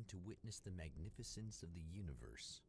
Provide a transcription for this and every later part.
time to witness the magnificence of the universe.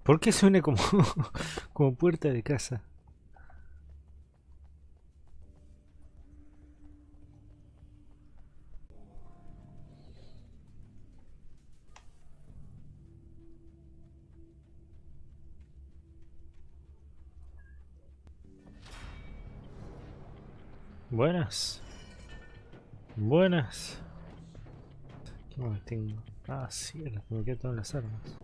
¿Por qué suena como, como puerta de casa? Buenas. Buenas. ¿Qué más tengo? Ah, cierto, me quedan todas las armas.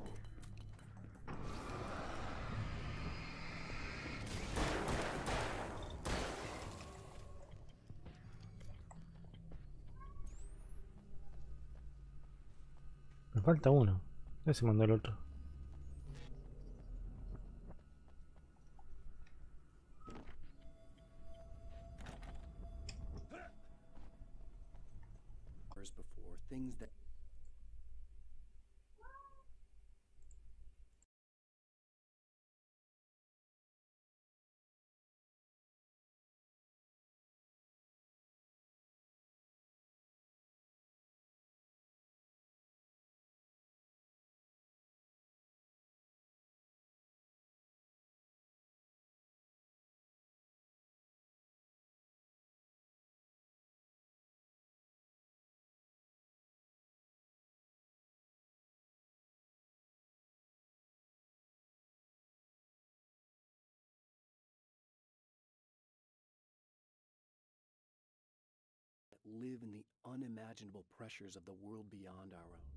Me falta uno. Ya se mandó el otro. Before things that live in the unimaginable pressures of the world beyond our own.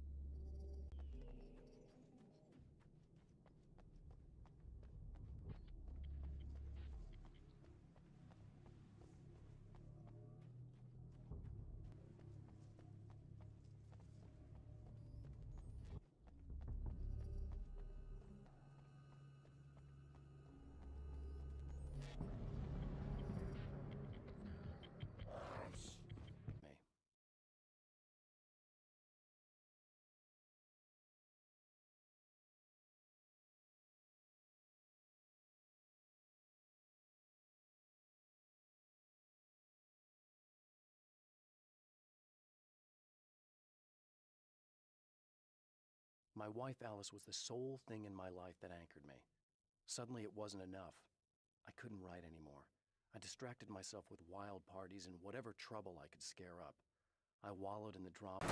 My wife Alice was the sole thing in my life that anchored me. Suddenly it wasn't enough. I couldn't write anymore. I distracted myself with wild parties and whatever trouble I could scare up. I wallowed in the drama.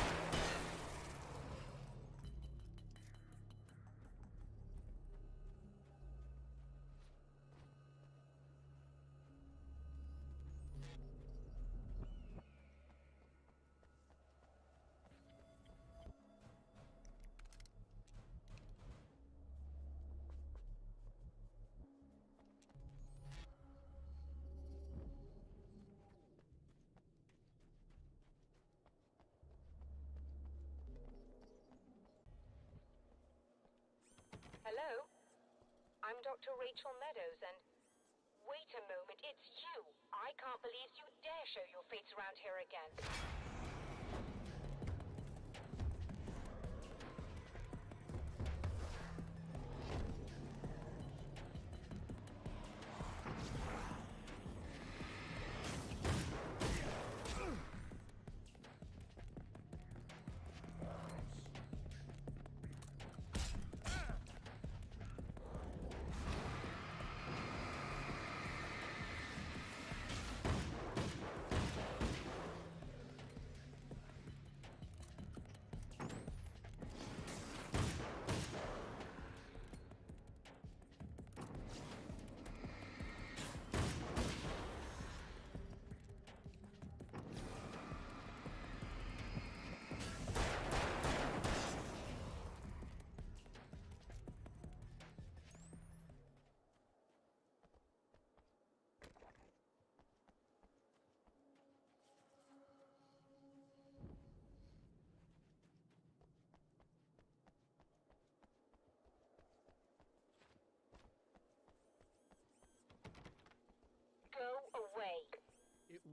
Hello? I'm Dr. Rachel Meadows, and... Wait a moment, it's you! I can't believe you dare show your face around here again.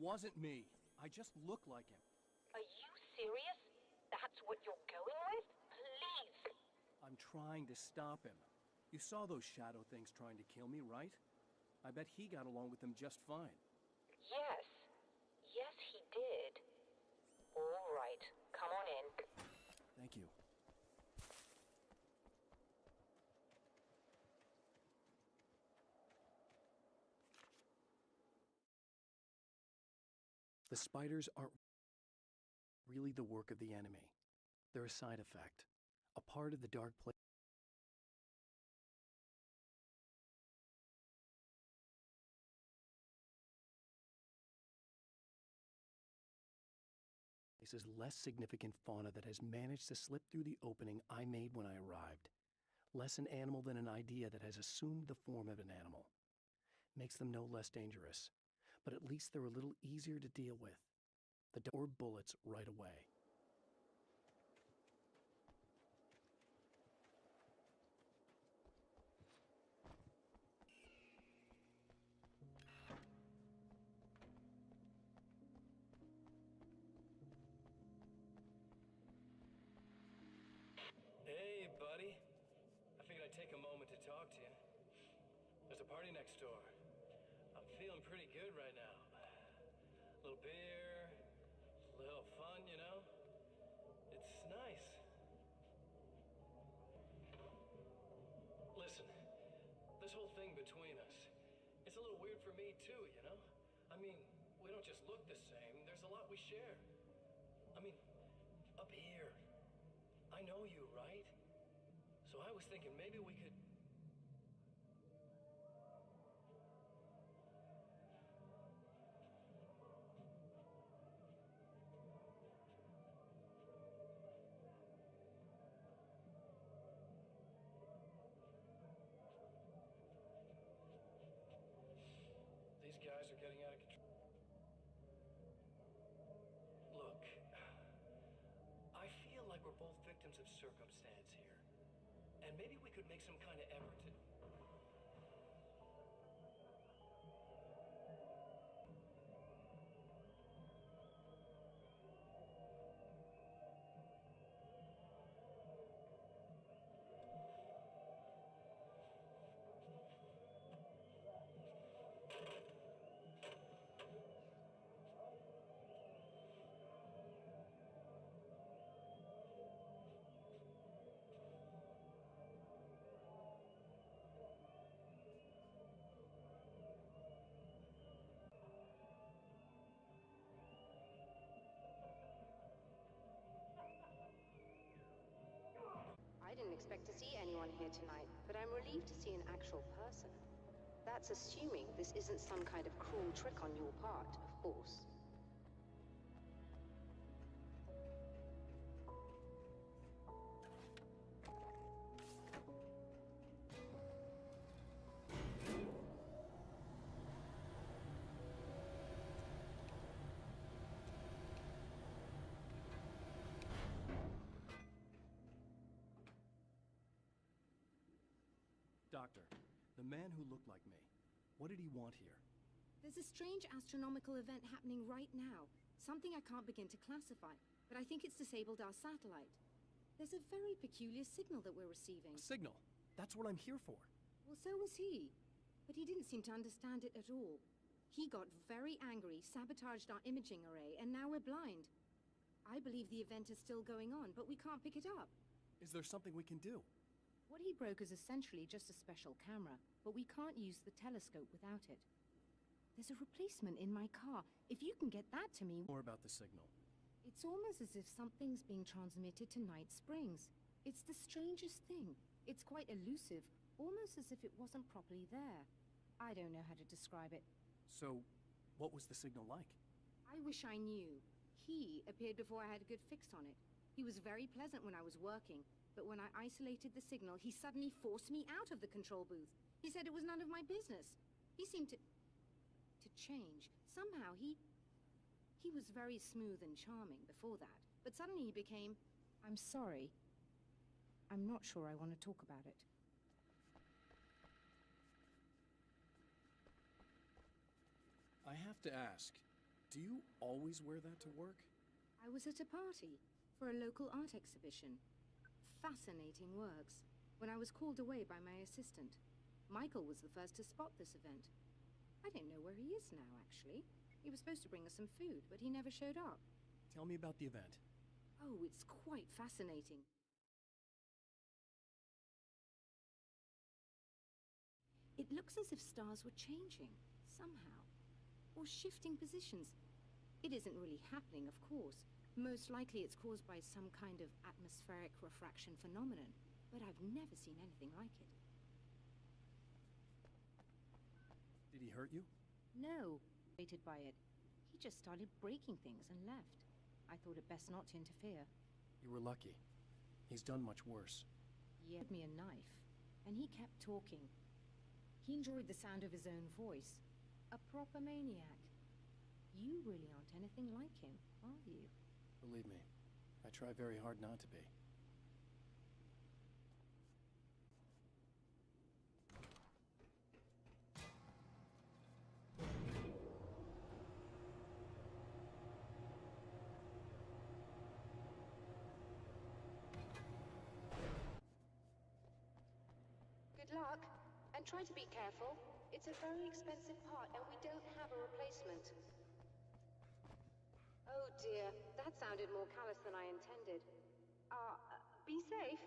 wasn't me. I just look like him. Are you serious? That's what you're going with? Please. I'm trying to stop him. You saw those shadow things trying to kill me, right? I bet he got along with them just fine. Yes. Yes, he did. All right. Come on in. Thank you. The spiders aren't really the work of the enemy. They're a side effect, a part of the dark place. Is less significant fauna that has managed to slip through the opening I made when I arrived. Less an animal than an idea that has assumed the form of an animal. Makes them no less dangerous, but at least they're a little easier to deal with. The door bullets right away. Hey, buddy. I figured I'd take a moment to talk to you. There's a party next door. I'm feeling pretty good right now. A little beer, a little fun, you know? It's nice. Listen, this whole thing between us, it's a little weird for me too, you know? I mean, we don't just look the same, there's a lot we share. I mean, up here. I know you, right? So I was thinking maybe we could... These guys are getting out of control. Look, I feel like we're both victims of circumstance here. And maybe we could make some kind of effort to... I didn't expect to see anyone here tonight, but I'm relieved to see an actual person. That's assuming this isn't some kind of cruel trick on your part, of course. Doctor, the man who looked like me, what did he want here? There's a strange astronomical event happening right now. Something I can't begin to classify, but I think it's disabled our satellite. There's a very peculiar signal that we're receiving. A signal. That's what I'm here for. Well, so was he. But he didn't seem to understand it at all. He got very angry, sabotaged our imaging array, and now we're blind. I believe the event is still going on, but we can't pick it up. Is there something we can do? What he broke is essentially just a special camera, but we can't use the telescope without it. There's a replacement in my car. If you can get that to me... More about the signal. It's almost as if something's being transmitted to Night Springs. It's the strangest thing. It's quite elusive, almost as if it wasn't properly there. I don't know how to describe it. So, what was the signal like? I wish I knew. He appeared before I had a good fix on it. He was very pleasant when I was working, but when I isolated the signal, he suddenly forced me out of the control booth. He said it was none of my business. He seemed to change. Somehow he was very smooth and charming before that, but suddenly he became... I'm sorry. I'm not sure I want to talk about it. I have to ask, Do you always wear that to work? I was at a party for a local art exhibition. Fascinating works. When I was called away by my assistant, Michael was the first to spot this event. I don't know where he is now, actually. He was supposed to bring us some food, but he never showed up. Tell me about the event. Oh, it's quite fascinating. It looks as if stars were changing, somehow. Or shifting positions. It isn't really happening, of course. Most likely it's caused by some kind of atmospheric refraction phenomenon, but I've never seen anything like it. Did he hurt you? No, rated by it. He just started breaking things and left. I thought it best not to interfere. You were lucky. He's done much worse. He gave me a knife, and he kept talking. He enjoyed the sound of his own voice. A proper maniac. You really aren't anything like him, are you? Believe me, I try very hard not to be. Good luck, and try to be careful. It's a very expensive part, and we don't have a replacement. Oh dear, that sounded more callous than I intended. Be safe.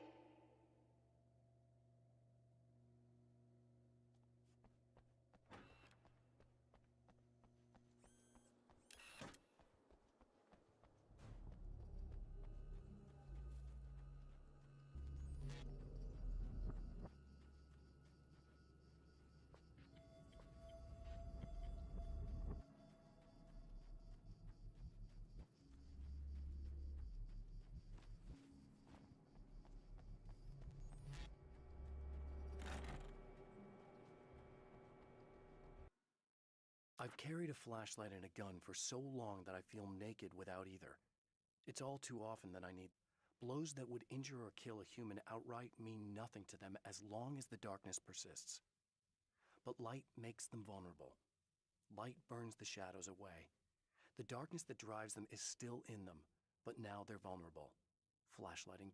I've carried a flashlight and a gun for so long that I feel naked without either. It's all too often that I need. Blows that would injure or kill a human outright mean nothing to them as long as the darkness persists. But light makes them vulnerable. Light burns the shadows away. The darkness that drives them is still in them, but now they're vulnerable. Flashlighting.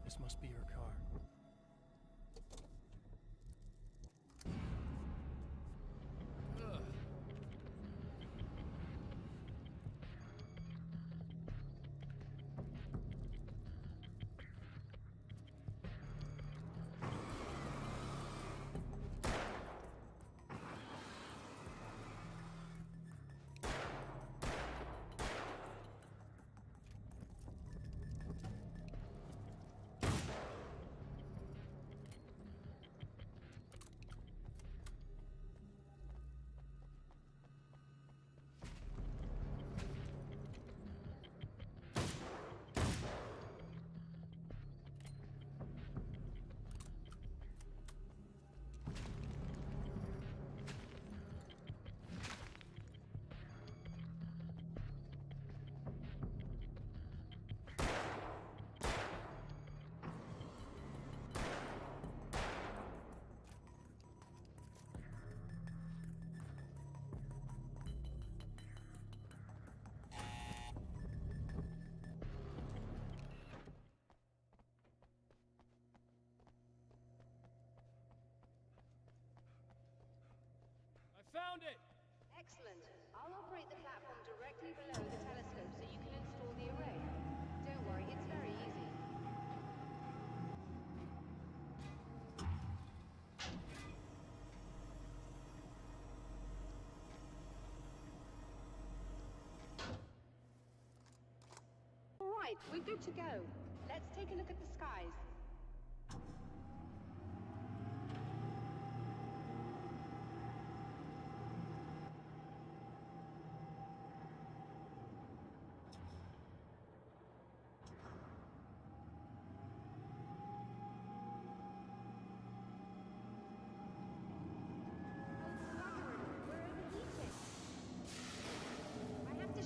This must be your car. found it! Excellent. I'll operate the platform directly below the telescope so you can install the array. Don't worry, it's very easy. All right, we're good to go. Let's take a look at the skies.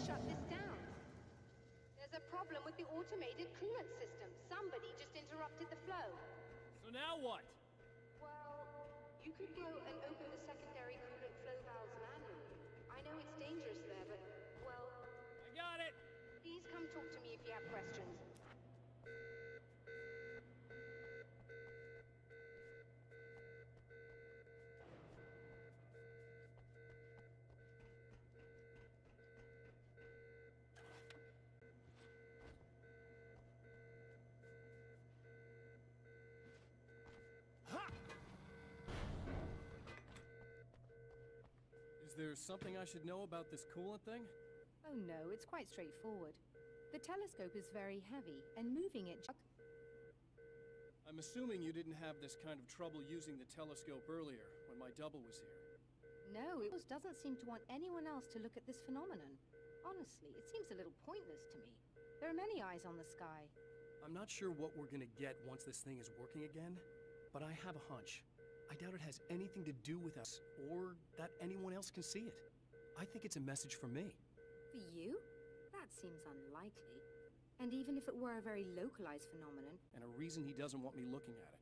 Shut this down. There's a problem with the automated coolant system. Somebody just interrupted the flow. So now what? Well, you could go and open the secondary coolant flow valves manually. I know it's dangerous there, but, well... I got it! Please come talk to me if you have questions. Is there something I should know about this coolant thing? Oh no, it's quite straightforward. The telescope is very heavy, and moving it... I'm assuming you didn't have this kind of trouble using the telescope earlier, when my double was here. No, it doesn't seem to want anyone else to look at this phenomenon. Honestly, it seems a little pointless to me. There are many eyes on the sky. I'm not sure what we're gonna get once this thing is working again, but I have a hunch. I doubt it has anything to do with us, or that anyone else can see it. I think it's a message from me. For you? That seems unlikely. And even if it were a very localized phenomenon... And a reason he doesn't want me looking at it.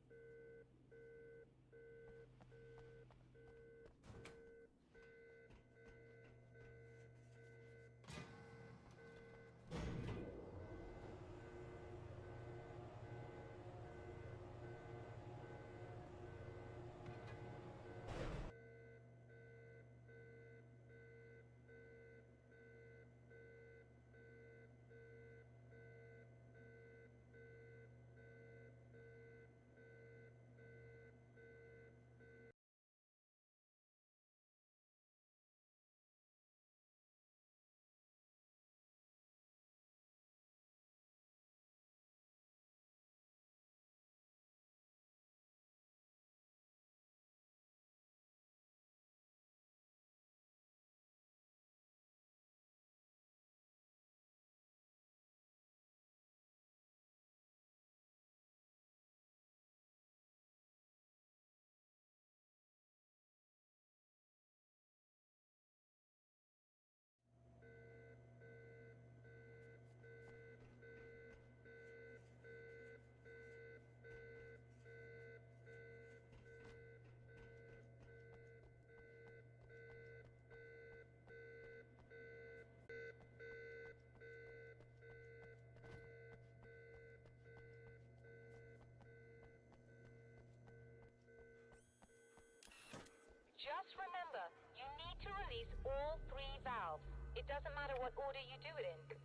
Just remember, you need to release all 3 valves. It doesn't matter what order you do it in.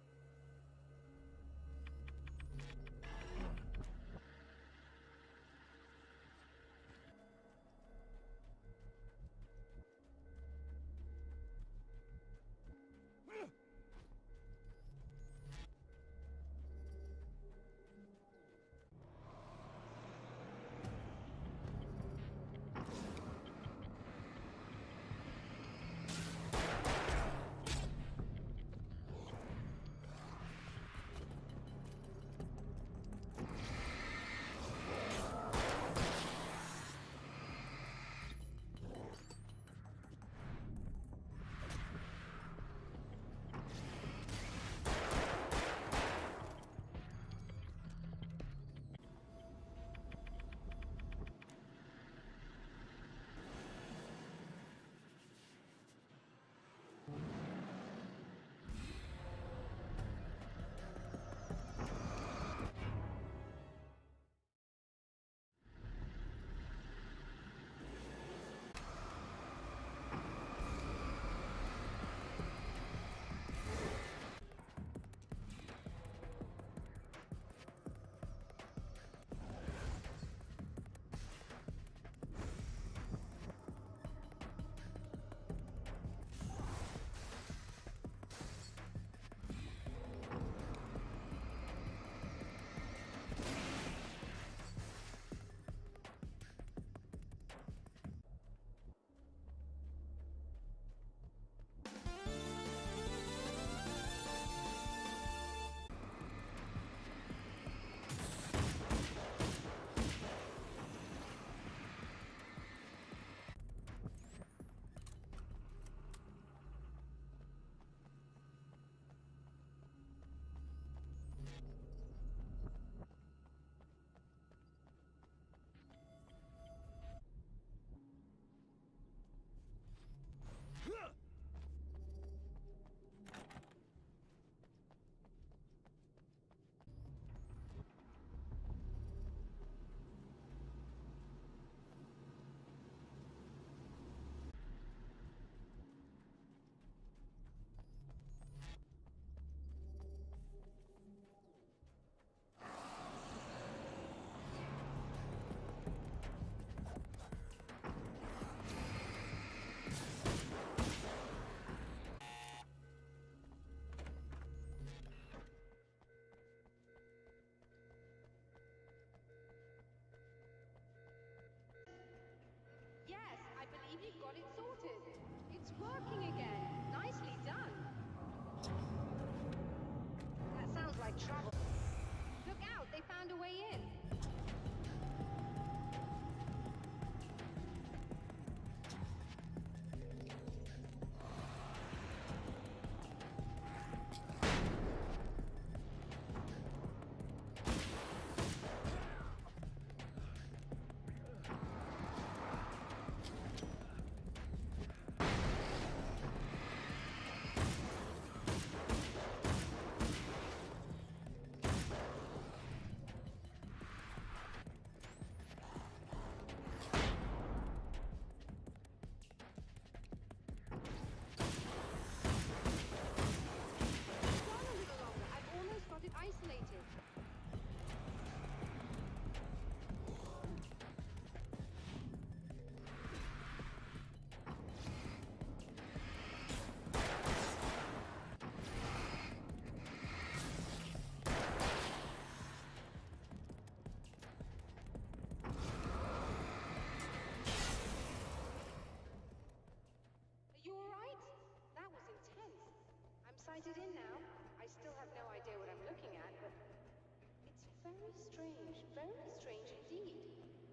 Very strange indeed.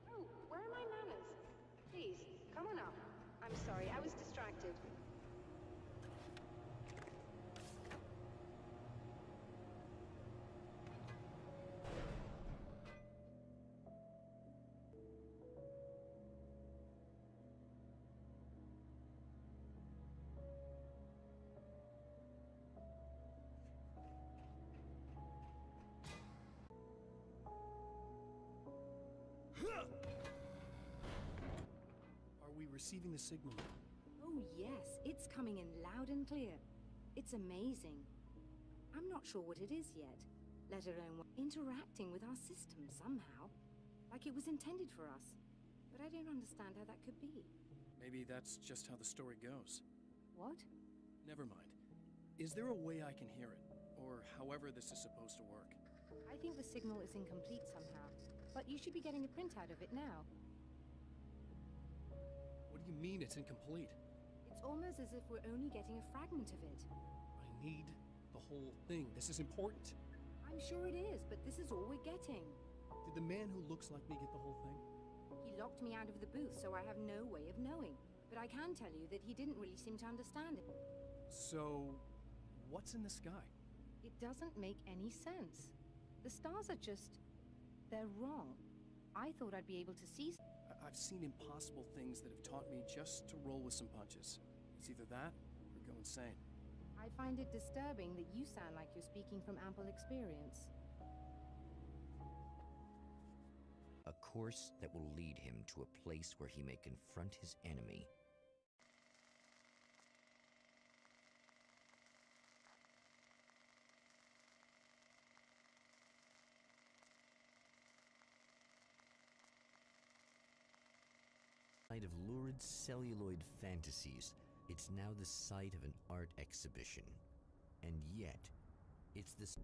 Oh, where are my manners? Please, come on up. I'm sorry, I was distracted. Are we receiving the signal? Oh yes, it's coming in loud and clear. It's amazing. I'm not sure what it is yet, let alone interacting with our system somehow. Like it was intended for us. But I don't understand how that could be. Maybe that's just how the story goes. What? Never mind. Is there a way I can hear it? Or however this is supposed to work? I think the signal is incomplete somehow. But you should be getting a printout of it now. What do you mean it's incomplete? It's almost as if we're only getting a fragment of it. I need the whole thing. This is important. I'm sure it is, but this is all we're getting. Did the man who looks like me get the whole thing? He locked me out of the booth, so I have no way of knowing. But I can tell you that he didn't really seem to understand it. So, what's in the sky? It doesn't make any sense. The stars are just... they're wrong. I thought I'd be able to see... I've seen impossible things that have taught me just to roll with some punches. It's either that, or go insane. I find it disturbing that you sound like you're speaking from ample experience. A course that will lead him to a place where he may confront his enemy. Of lurid celluloid fantasies, it's now the site of an art exhibition. And yet, it's this...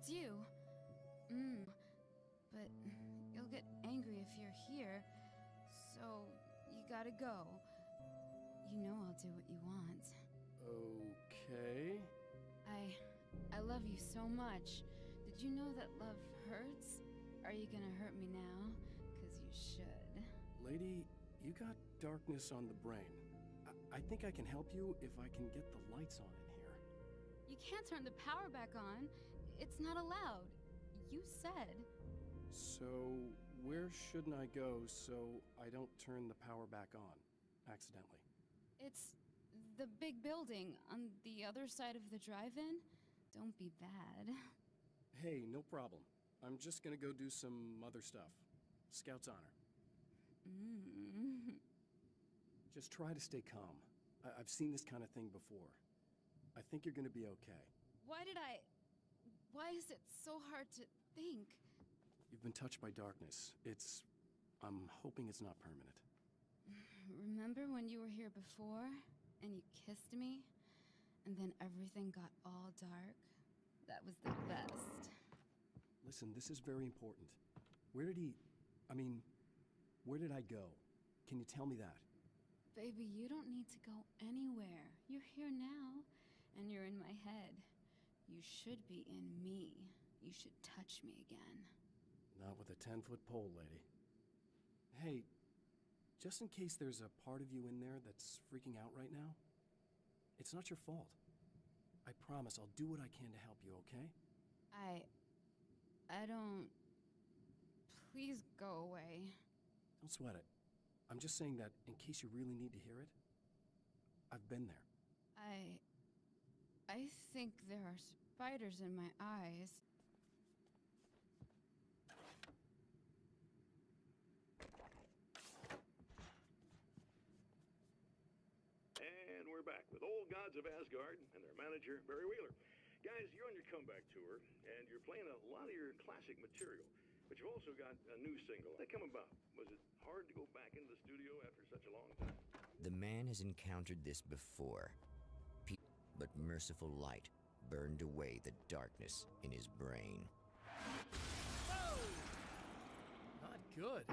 it's you. But you'll get angry if you're here, so you gotta go. You know I'll do what you want. Okay. I love you so much. Did you know that love hurts? Are you gonna hurt me now? 'Cause you should. Lady, you got darkness on the brain. I think I can help you if I can get the lights on in here. You can't turn the power back on. It's not allowed. You said. So, where shouldn't I go so I don't turn the power back on accidentally? It's the big building on the other side of the drive-in. Don't be bad. Hey, no problem. I'm just gonna go do some other stuff. Scout's honor. Just try to stay calm. I've seen this kind of thing before. I think you're gonna be okay. Why is it so hard to think? You've been touched by darkness. I'm hoping it's not permanent. Remember when you were here before, and you kissed me? And then everything got all dark? That was the best. Listen, this is very important. Where did I go? Can you tell me that? Baby, you don't need to go anywhere. You're here now, and you're in my head. You should be in me. You should touch me again. Not with a 10-foot pole, lady. Hey, just in case there's a part of you in there that's freaking out right now, it's not your fault. I promise I'll do what I can to help you, okay? I don't... Please go away. Don't sweat it. I'm just saying that in case you really need to hear it, I've been there. I think there are spiders in my eyes. And we're back with Old Gods of Asgard and their manager, Barry Wheeler. Guys, you're on your comeback tour, and you're playing a lot of your classic material, but you've also got a new single. How'd that come about? Was it hard to go back into the studio after such a long time? The man has encountered this before, but merciful light burned away the darkness in his brain. Not good.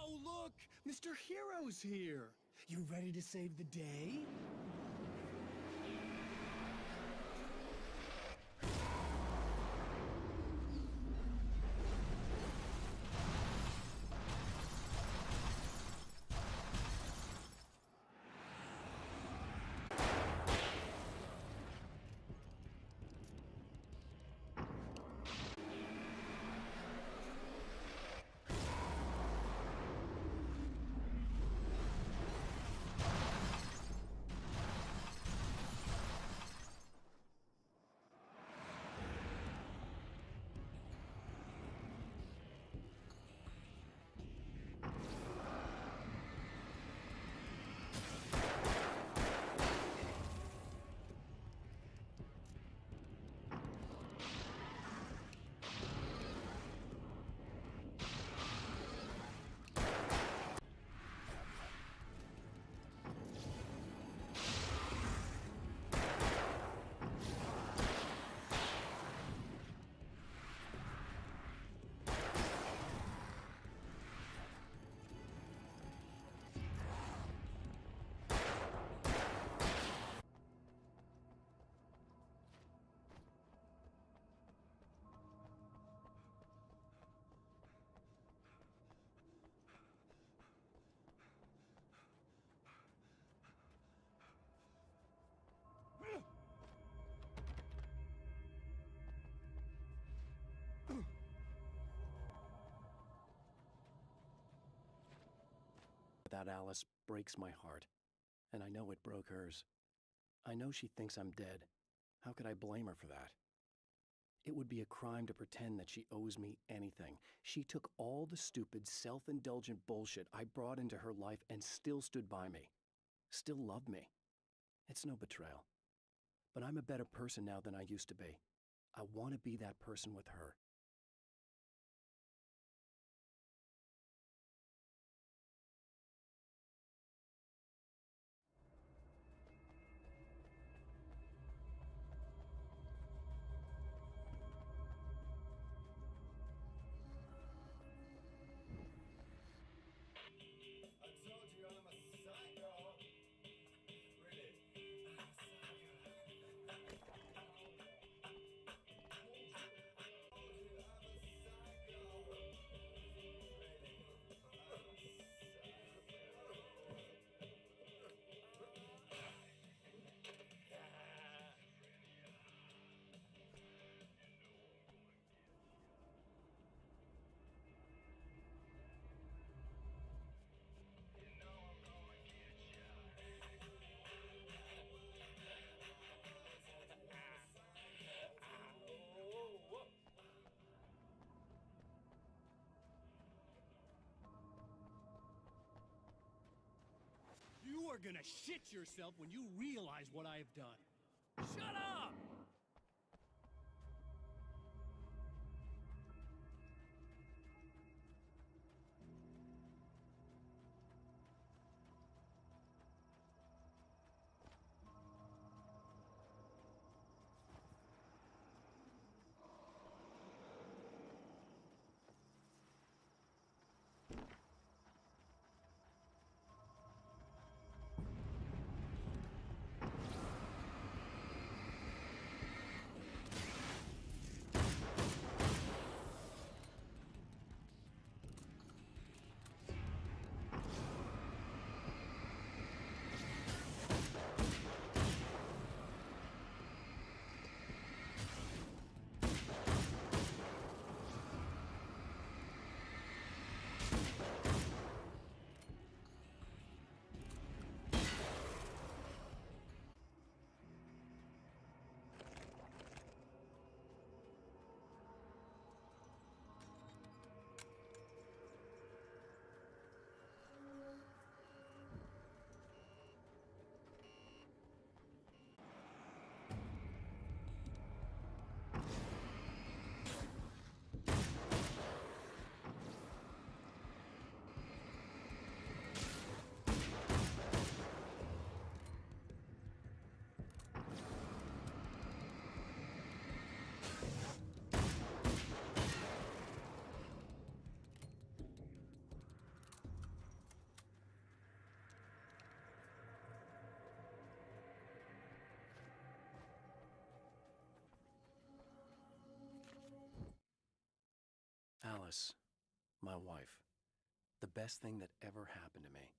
Oh, look! Mr. Hero's here! You ready to save the day? Without Alice, breaks my heart, and I know it broke hers. I know she thinks I'm dead. How could I blame her for that? It would be a crime to pretend that she owes me anything. She took all the stupid, self-indulgent bullshit I brought into her life and still stood by me. Still loved me. It's no betrayal. But I'm a better person now than I used to be. I want to be that person with her. I told you I'm a psycho. Really? I'm a You are gonna shit yourself when you realize what I have done. Shut up! Alice, my wife, the best thing that ever happened to me.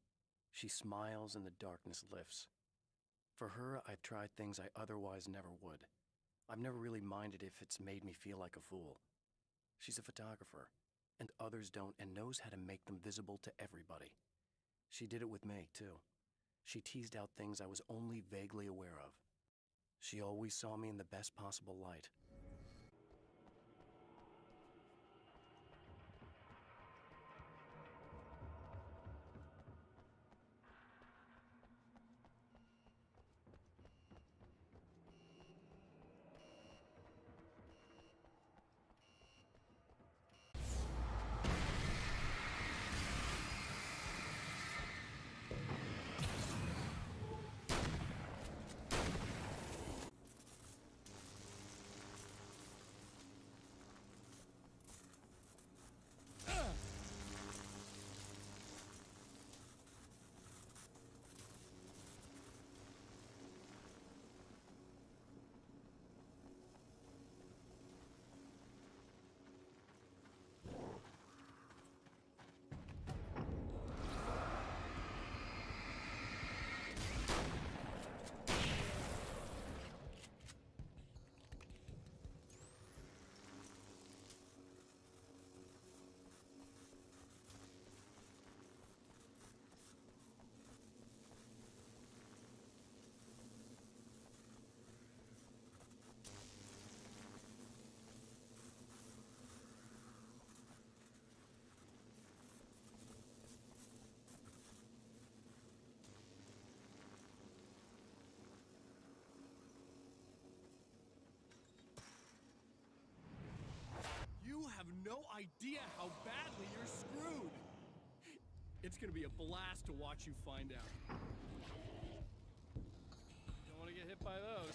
She smiles and the darkness lifts. For her, I've tried things I otherwise never would. I've never really minded if it's made me feel like a fool. She's a photographer, and others don't, and knows how to make them visible to everybody. She did it with me, too. She teased out things I was only vaguely aware of. She always saw me in the best possible light. idea how badly you're screwed. It's gonna be a blast to watch you find out. Don't want to get hit by those.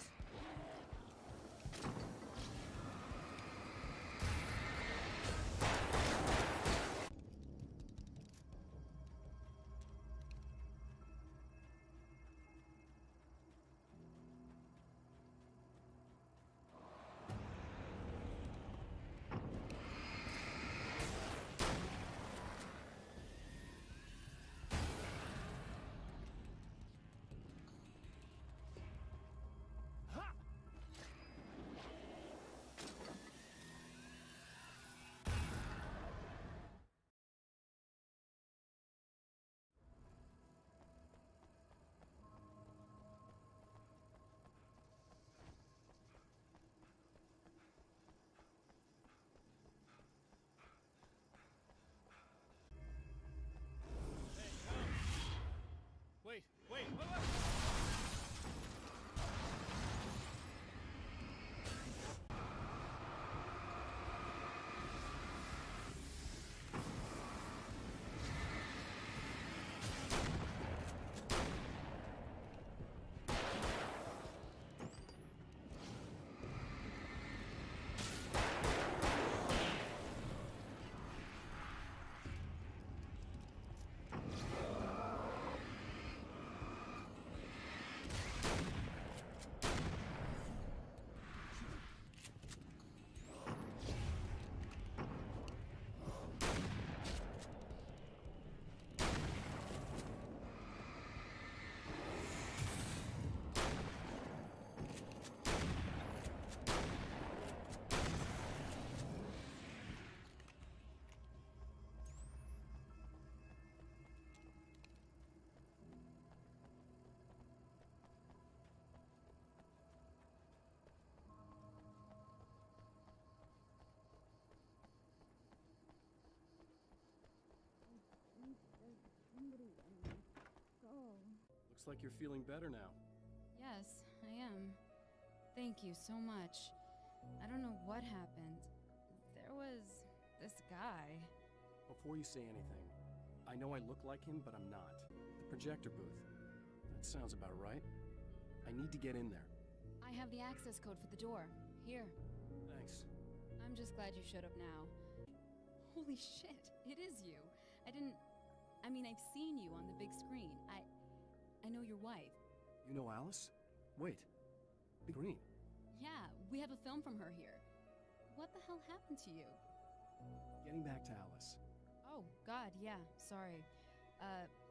Wait. Looks like you're feeling better now. Yes, I am. Thank you so much. I don't know what happened. There was this guy. Before you say anything, I know I look like him, but I'm not. The projector booth. That sounds about right. I need to get in there. I have the access code for the door. Here. Thanks. I'm just glad you showed up now. Holy shit, it is you. I mean, I've seen you on the big screen. I know your wife. You know Alice? Wait. Big Green. Yeah, we have a film from her here. What the hell happened to you? Getting back to Alice. Oh, God, yeah, sorry.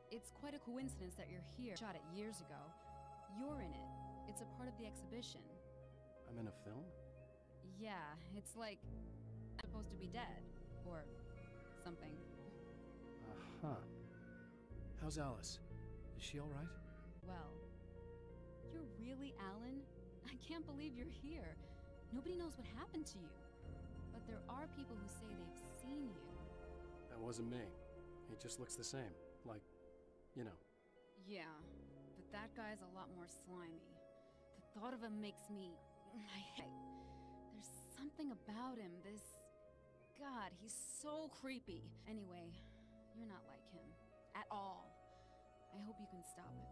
It's quite a coincidence that you're here. Shot it years ago. You're in it. It's a part of the exhibition. I'm in a film? Yeah, it's like I'm supposed to be dead. Or something. Uh-huh. How's Alice? Is she all right? Well, you're really Alan? I can't believe you're here. Nobody knows what happened to you. But there are people who say they've seen you. That wasn't me. He just looks the same. Like, you know. Yeah, but that guy's a lot more slimy. The thought of him makes me... There's something about him, this... God, he's so creepy. Anyway, you're not like him. At all. I hope you can stop him.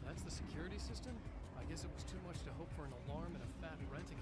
That's the security system? I guess it was too much to hope for an alarm and a fat rent-a-kit.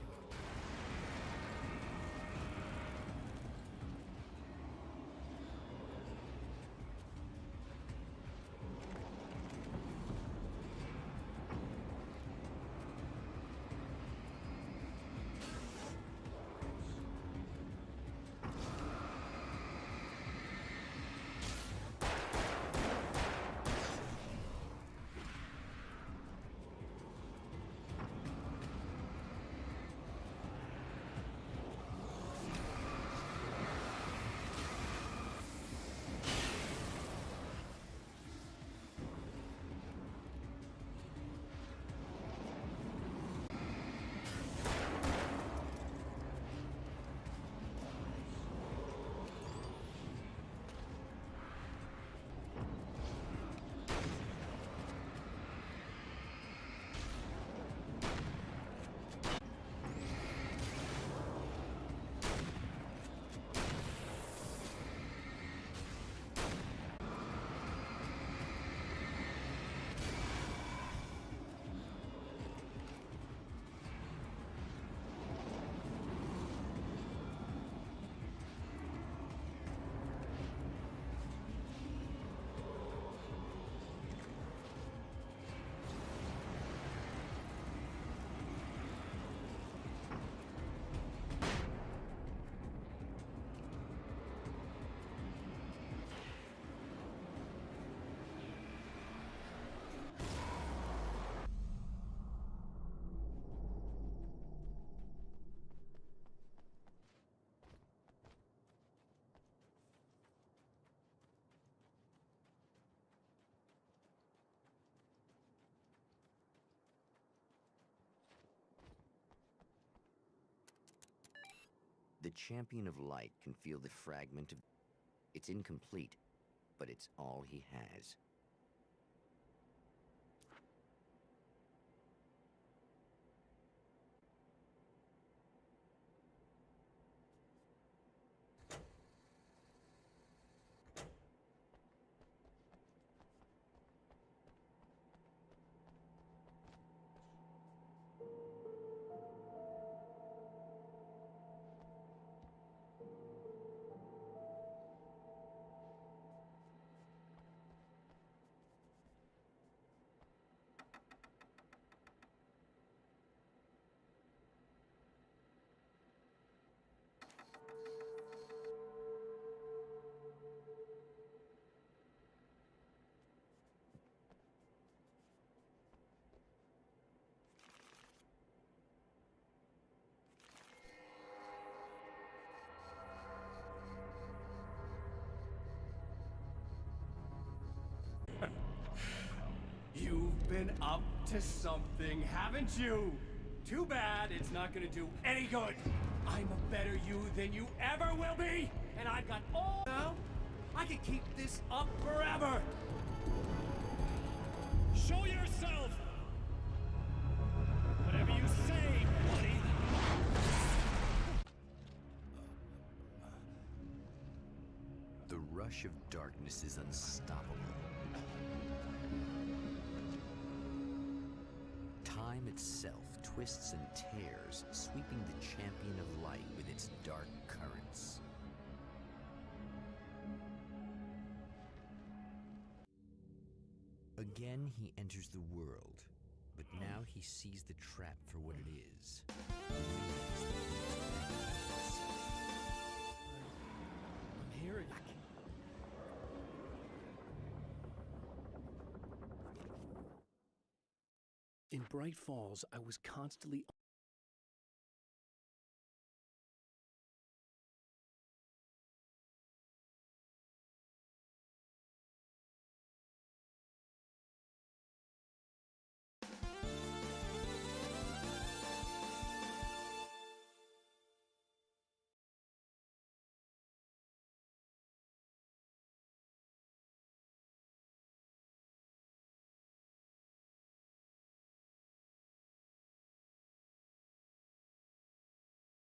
the Champion of Light can feel the fragment of... It's incomplete, but it's all he has. You've been up to something, haven't you? Too bad it's not gonna do any good. I'm a better you than you ever will be, and I've got all now. I can keep this up forever. Show yourself. Whatever you say, buddy. The rush of darkness is unstoppable. Time itself twists and tears, sweeping the Champion of Light with its dark currents. Again, he enters the world, but now he sees the trap for what it is. I'm hearing it. In Bright Falls, I was constantly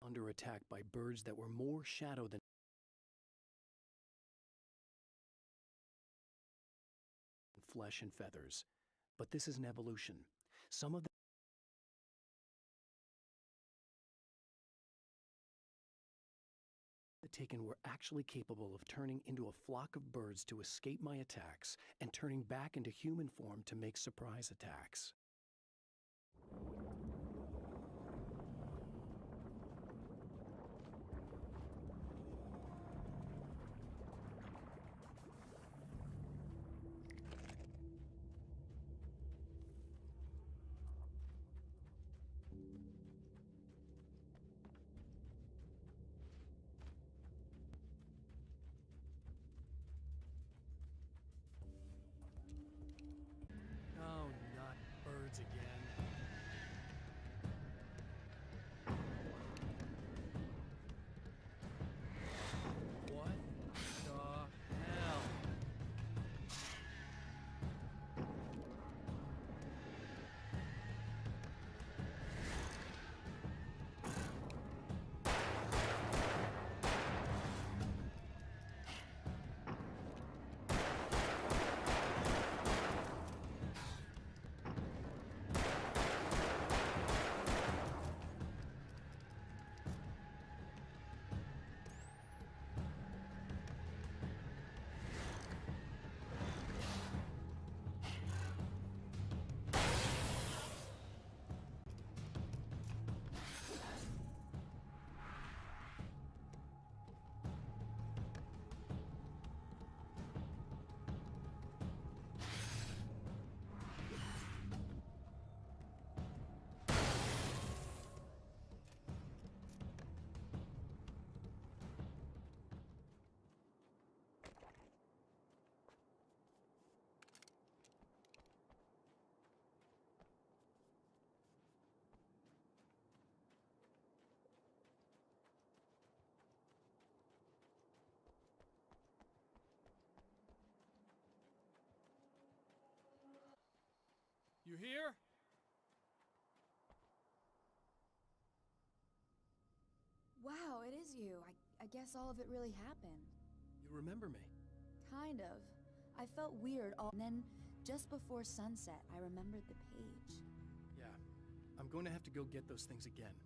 under attack by birds that were more shadow than flesh and feathers. But this is an evolution. Some of the taken were actually capable of turning into a flock of birds to escape my attacks and turning back into human form to make surprise attacks. Oh, not birds again. You here? Wow, it is you. I guess all of it really happened. You remember me? Kind of. I felt weird and then, just before sunset, I remembered the page. Yeah. I'm going to have to go get those things again.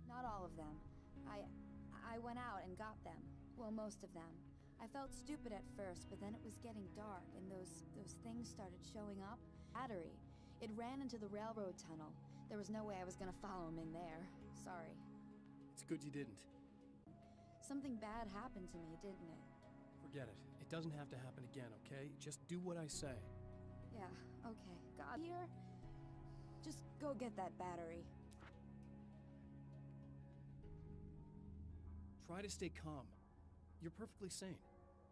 Not all of them. I went out and got them. Well, most of them. I felt stupid at first, but then it was getting dark, and those things started showing up. Battery. It ran into the railroad tunnel. There was no way I was gonna follow him in there. Sorry. It's good you didn't. Something bad happened to me, didn't it? Forget it. It doesn't have to happen again, okay? Just do what I say. Yeah, okay. Got here? Just go get that battery. Try to stay calm. You're perfectly sane.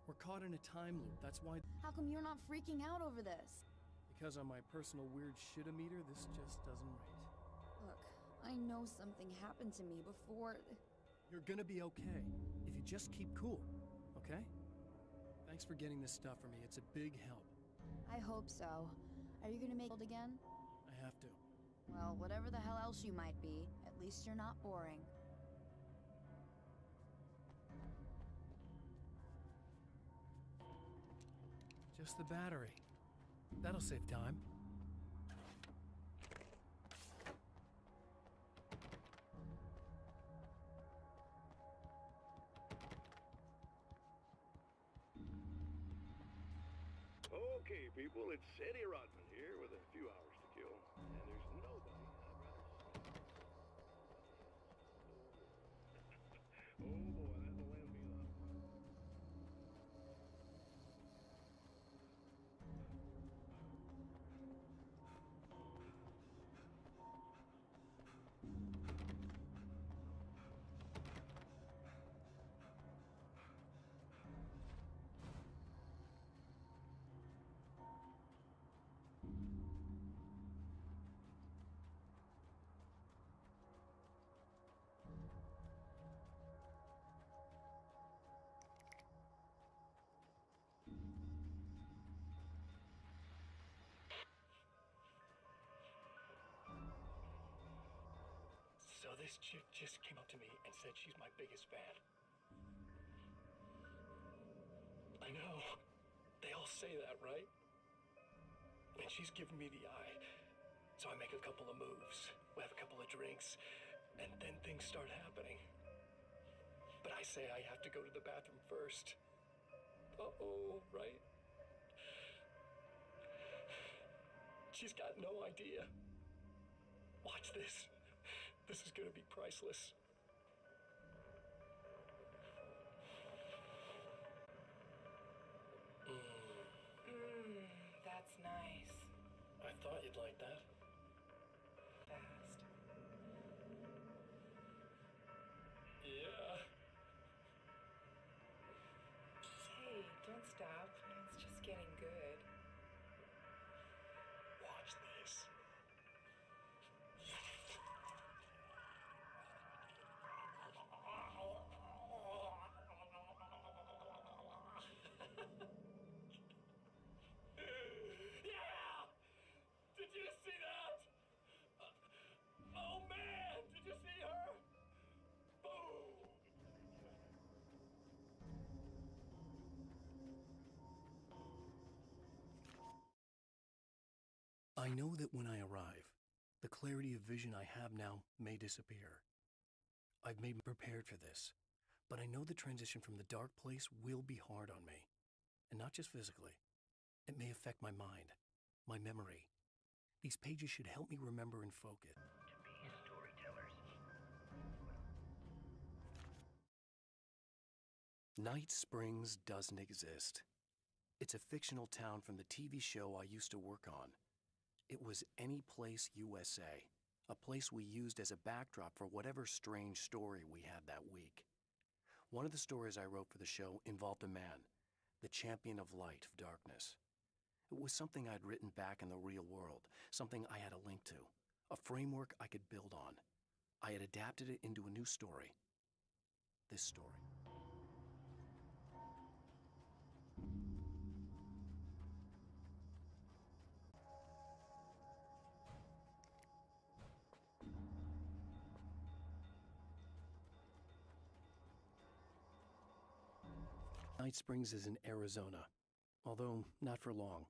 We're caught in a time loop. That's why... How come you're not freaking out over this? Because on my personal weird shit-o-meter, this just doesn't rate. Look, I know something happened to me before... You're gonna be okay, if you just keep cool, okay? Thanks for getting this stuff for me. It's a big help. I hope so. Are you gonna make it again? I have to. Well, whatever the hell else you might be, at least you're not boring. Just the battery. That'll save time. Okay, people, it's Eddie Rodman here with a few hours to kill, and there's nobody I'd rather see. Oh boy, that'll land me a lot of money. So this chick just came up to me and said she's my biggest fan. I know. They all say that, right? And she's giving me the eye. So I make a couple of moves. We have a couple of drinks. And then things start happening. But I say I have to go to the bathroom first. Uh-oh, right? She's got no idea. Watch this. This is gonna be priceless. That's nice. I thought you'd like that. Fast. Yeah. Hey, don't stop. It's just getting good. Watch this. Yeah! Did you see that? Oh man, did you see her? Boom! I know that when I arrive, the clarity of vision I have now may disappear. I've made me prepared for this, but I know the transition from the dark place will be hard on me. And not just physically. It may affect my mind, my memory. These pages should help me remember and focus. Night Springs doesn't exist. It's a fictional town from the TV show I used to work on. It was Any Place USA, a place we used as a backdrop for whatever strange story we had that week. One of the stories I wrote for the show involved a man, the champion of light, of darkness. It was something I'd written back in the real world, something I had a link to, a framework I could build on. I had adapted it into a new story. This story. Night Springs is in Arizona, although not for long.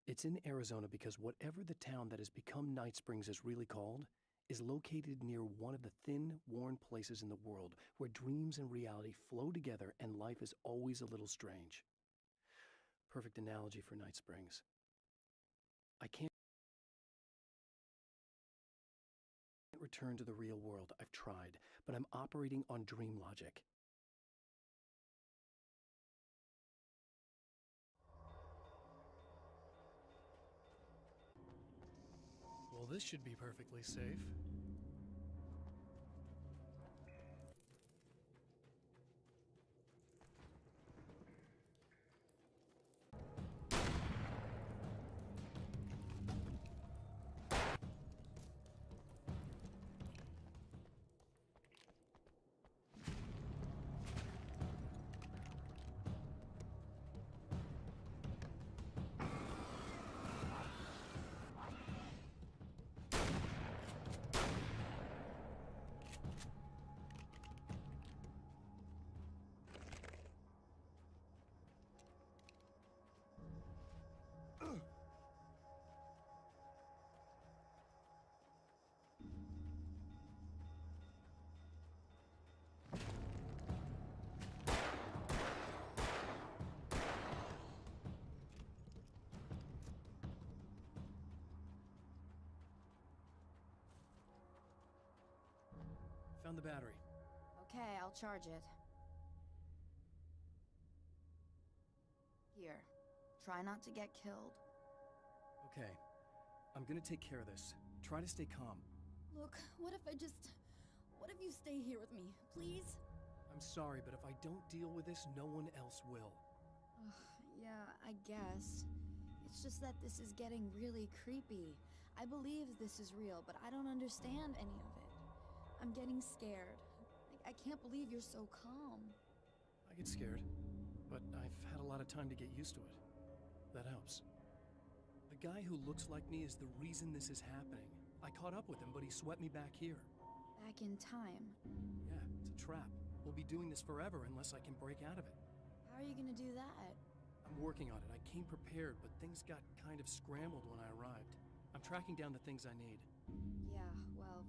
It's in Arizona because whatever the town that has become Night Springs is really called is located near one of the thin, worn places in the world where dreams and reality flow together and life is always a little strange. Perfect analogy for Night Springs. I can't return to the real world. I've tried, but I'm operating on dream logic. Well, this should be perfectly safe. Found the battery. Okay, I'll charge it. Here. Try not to get killed. Okay, I'm gonna take care of this. Try to stay calm. Look, what if you stay here with me, please? I'm sorry, but if I don't deal with this, no one else will. Yeah, I guess. It's just that this is getting really creepy. I believe this is real, but I don't understand any of it. I'm getting scared. I can't believe you're so calm. I get scared, but I've had a lot of time to get used to it. That helps. The guy who looks like me is the reason this is happening. I caught up with him, but he swept me back here. Back in time. Yeah, it's a trap. We'll be doing this forever unless I can break out of it. How are you gonna do that? I'm working on it. I came prepared, but things got kind of scrambled when I arrived. I'm tracking down the things I need. Yeah, well,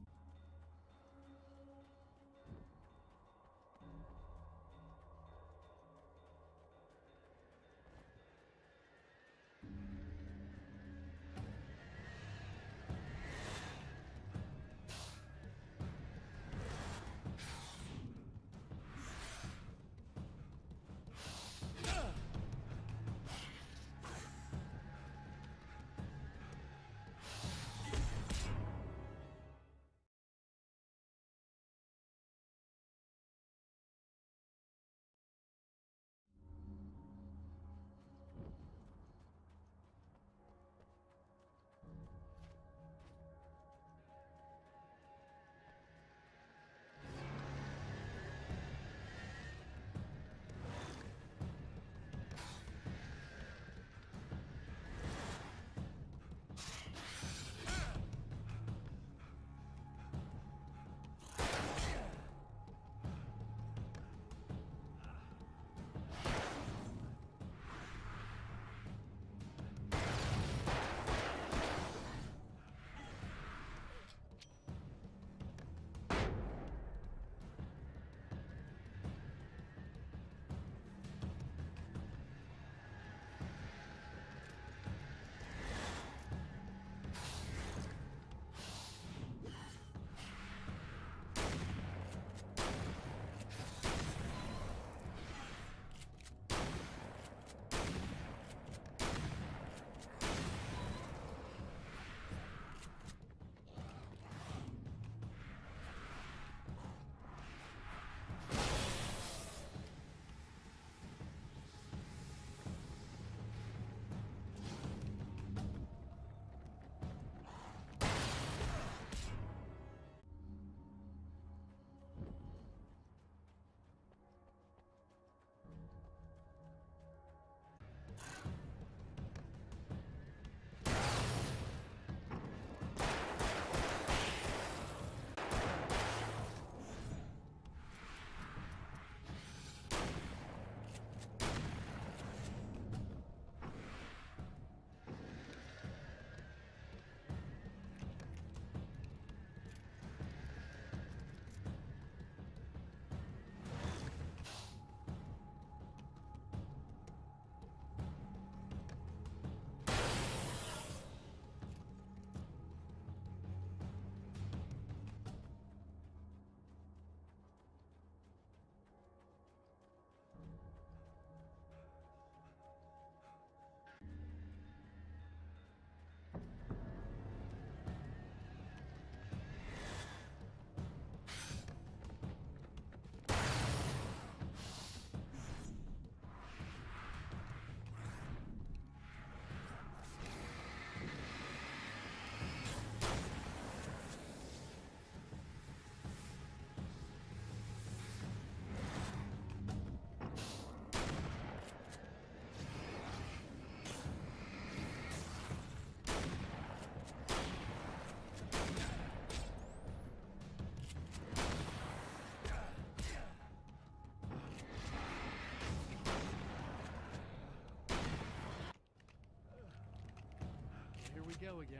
we go again.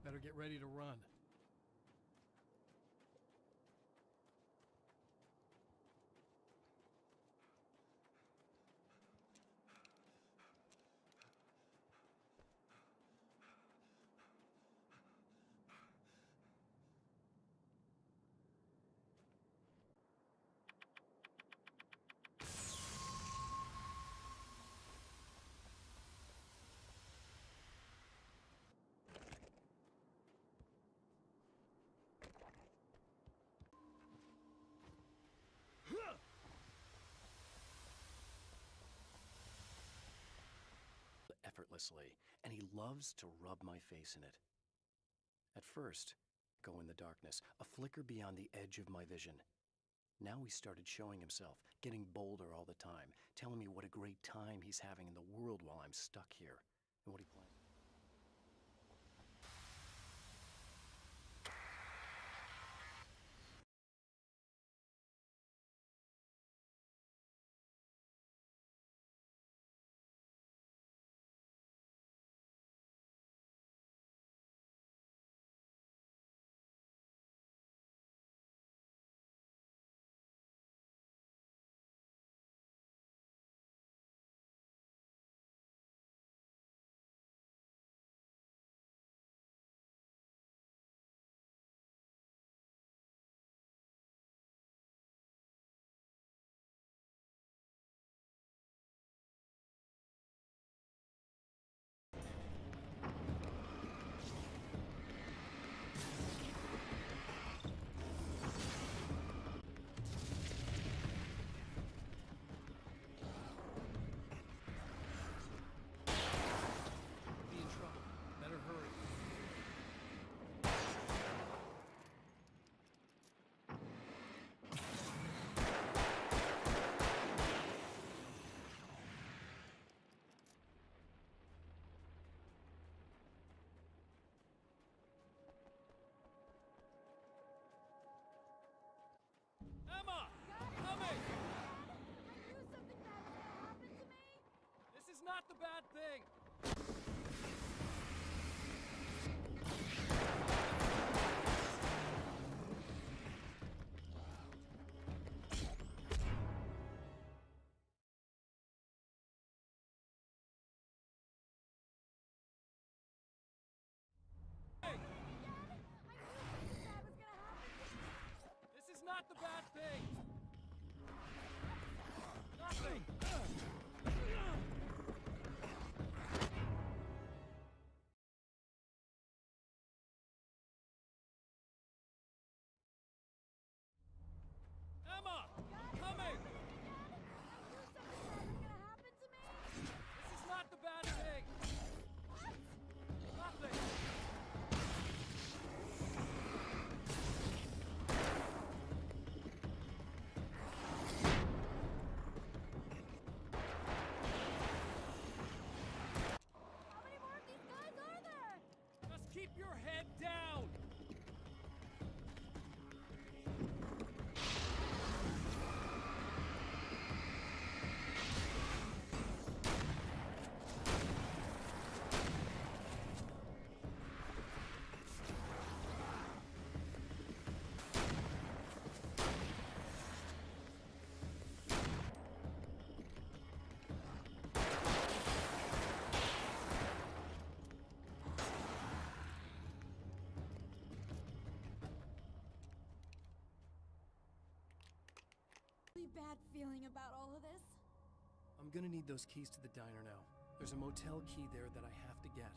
Better get ready to run. Effortlessly, and he loves to rub my face in it. At first, go in the darkness, a flicker beyond the edge of my vision. Now he started showing himself, getting bolder all the time, telling me what a great time he's having in the world while I'm stuck here, and what he plans. Emma! Coming! This is not the bad thing! This is not the bad thing! Nothing! Emma! Coming! This is not the bad thing! Nothing! Just keep your head down! Really bad feeling about all of this. I'm gonna need those keys to the diner now. There's a motel key there that I have to get.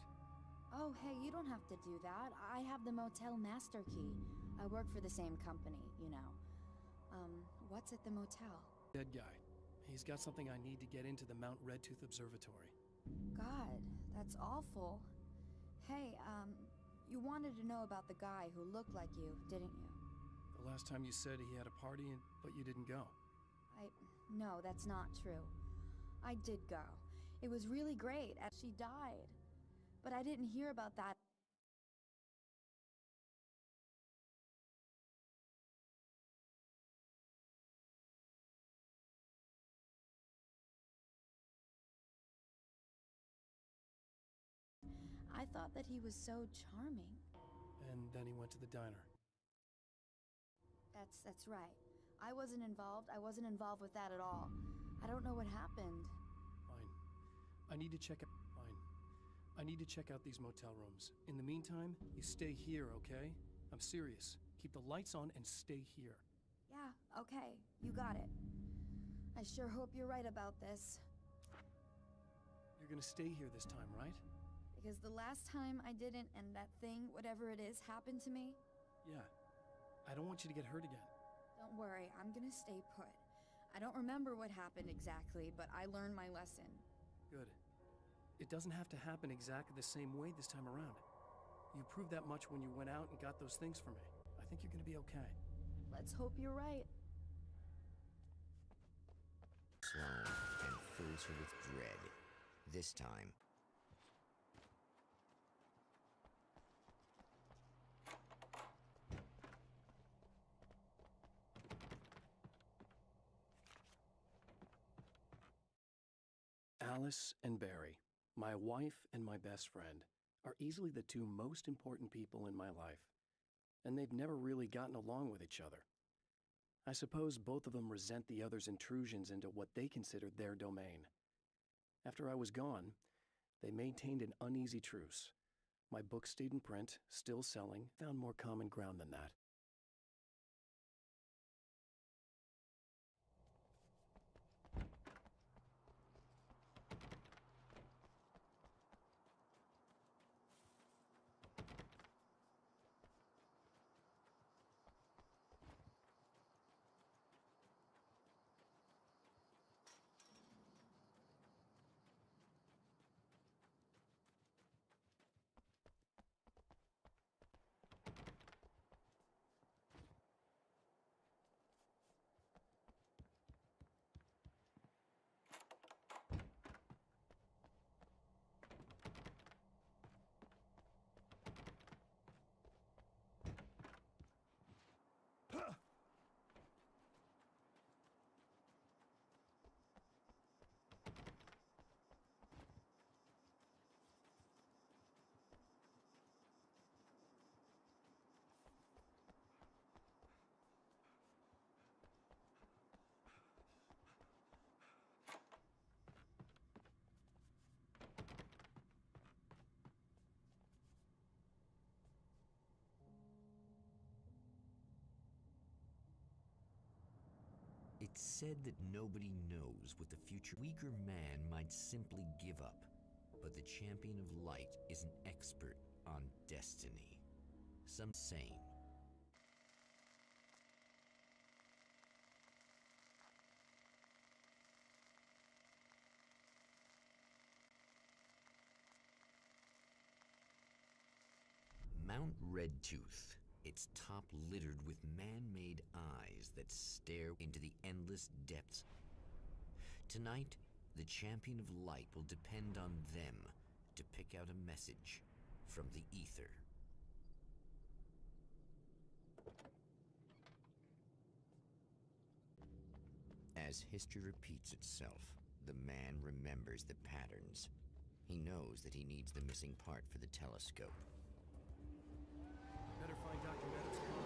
Oh, hey, you don't have to do that. I have the motel master key. I work for the same company, you know. What's at the motel? Dead guy. He's got something I need to get into the Mount Redtooth Observatory. God, that's awful. Hey, you wanted to know about the guy who looked like you, didn't you? The last time you said he had a party, but you didn't go. No, that's not true. I did go. It was really great, as she died. But I didn't hear about that. I thought thought that he was so charming. And then he went to the diner. That's right. I wasn't involved. I wasn't involved with that at all. I don't know what happened. Fine. I need to check out... Fine. I need to check out these motel rooms. In the meantime, you stay here, okay? I'm serious. Keep the lights on and stay here. Yeah, okay. You got it. I sure hope you're right about this. You're gonna stay here this time, right? Because the last time I didn't, and that thing, whatever it is, happened to me. Yeah. I don't want you to get hurt again. Don't worry, I'm gonna stay put. I don't remember what happened exactly, but I learned my lesson. Good. It doesn't have to happen exactly the same way this time around. You proved that much when you went out and got those things for me. I think you're gonna be okay. Let's hope you're right. Sloane and fills her with dread. This time, Alice and Barry, my wife and my best friend, are easily the two most important people in my life, and they've never really gotten along with each other. I suppose both of them resent the other's intrusions into what they considered their domain. After I was gone, they maintained an uneasy truce. My book stayed in print, still selling, found more common ground than that. it's said that nobody knows what the future. Weaker man might simply give up, but the champion of light is an expert on destiny. Some sane. Mount Redtooth, its top littered with man-made eyes that stare into the endless depths. Tonight, the champion of light will depend on them to pick out a message from the ether. As history repeats itself, the man remembers the patterns. He knows that he needs the missing part for the telescope. Better find Dr. Meadows' car.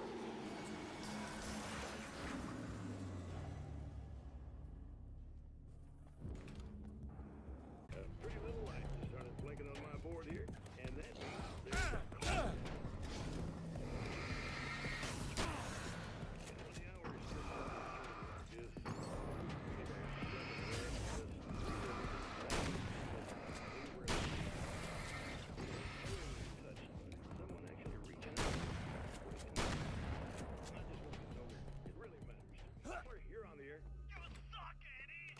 A pretty little light just started blinking on my board here, and that means there's a call. And when the hours just someone actually reaching out. I just want to know it really matters. You're on the air. You suck, Eddie!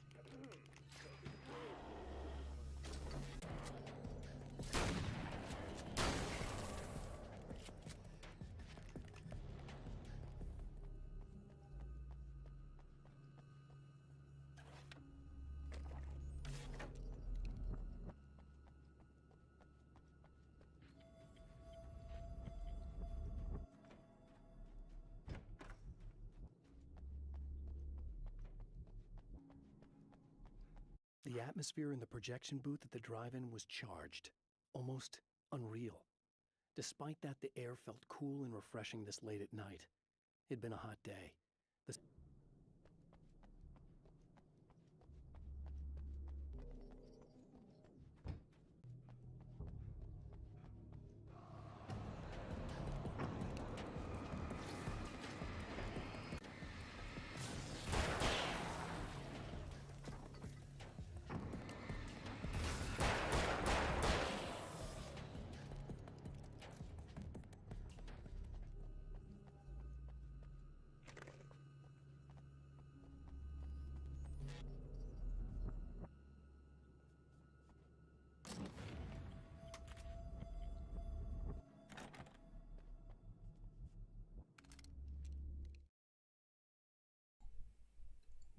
The atmosphere in the projection booth at the drive-in was charged, almost unreal. Despite that, the air felt cool and refreshing this late at night. It'd been a hot day. The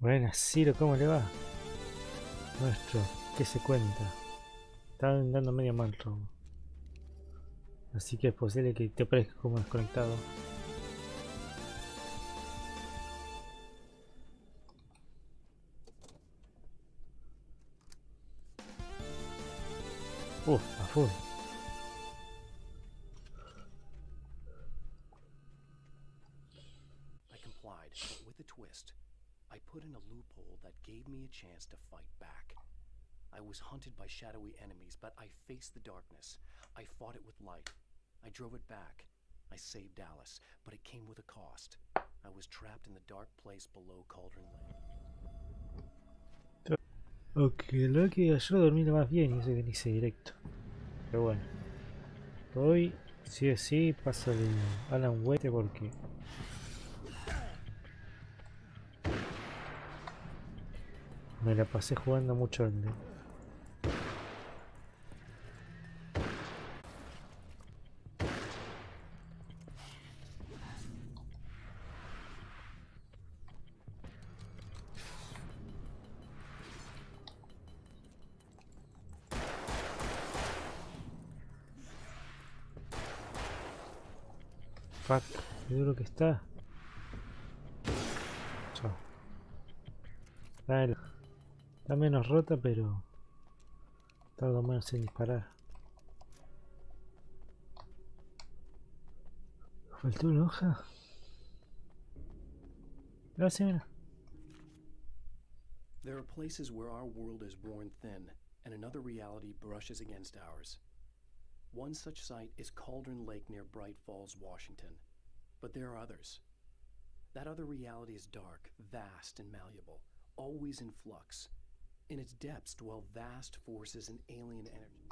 Buenas, Ciro, ¿cómo le va? Nuestro, ¿qué se cuenta? Está andando medio mal, Robo. Así que es posible que te aparezca como desconectado. A full. I complied, but with a twist. I put in a loophole that gave me a chance to fight back. I was hunted by shadowy enemies, but I faced the darkness. I fought it with light. I drove it back. I saved Alice, but it came with a cost. I was trapped in the dark place below Cauldron Lake. Ok, lo que yo dormí lo más bien y eso que ni hice directo. Pero bueno. Hoy, sí o sí, paso el Alan Wake porque... me la pasé jugando mucho el de... Fuck, qué duro que está. Chao. Está menos rota, pero tarda menos en disparar. Faltó una hoja. Gracias, mira. There are places where our world is worn thin, and another reality brushes against ours. One such site is Cauldron Lake near Bright Falls, Washington. But there are others. That other reality is dark, vast, and malleable, always in flux. In its depths dwell vast forces and alien energy.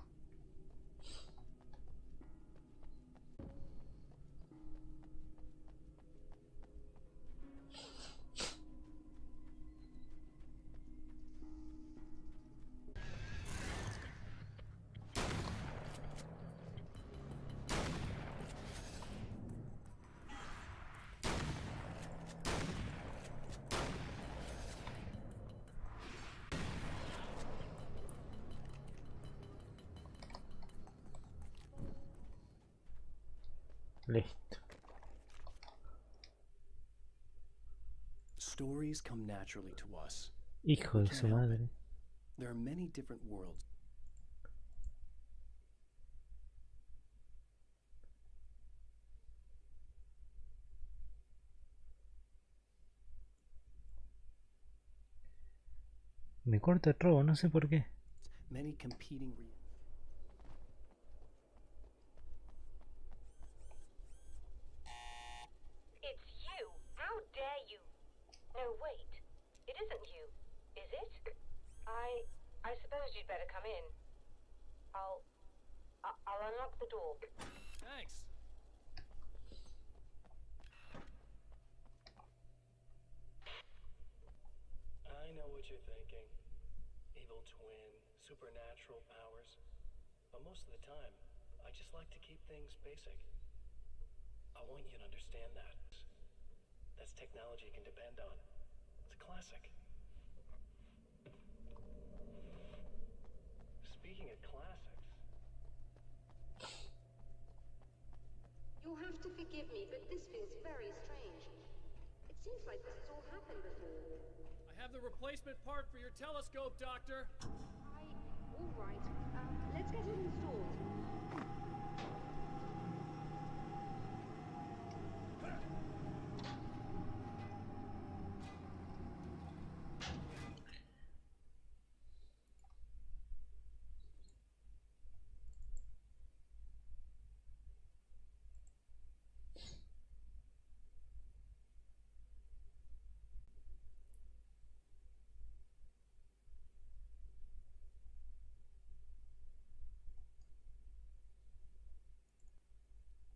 Listo. Stories come naturally to us. Hijo de su madre. There are many different worlds. Me corta el robo, no sé por qué. Many competing It's you! How dare you! No, wait. It isn't you, is it? I suppose you'd better come in. I'll unlock the door. Thanks. I know what you're thinking. Evil twin, supernatural powers. But most of the time, I just like to keep things basic. I want you to understand that. That's technology you can depend on. It's a classic. Speaking of classics... You'll have to forgive me, but this feels very strange. It seems like this has all happened before. I have the replacement part for your telescope, Doctor! All right. Let's get it installed.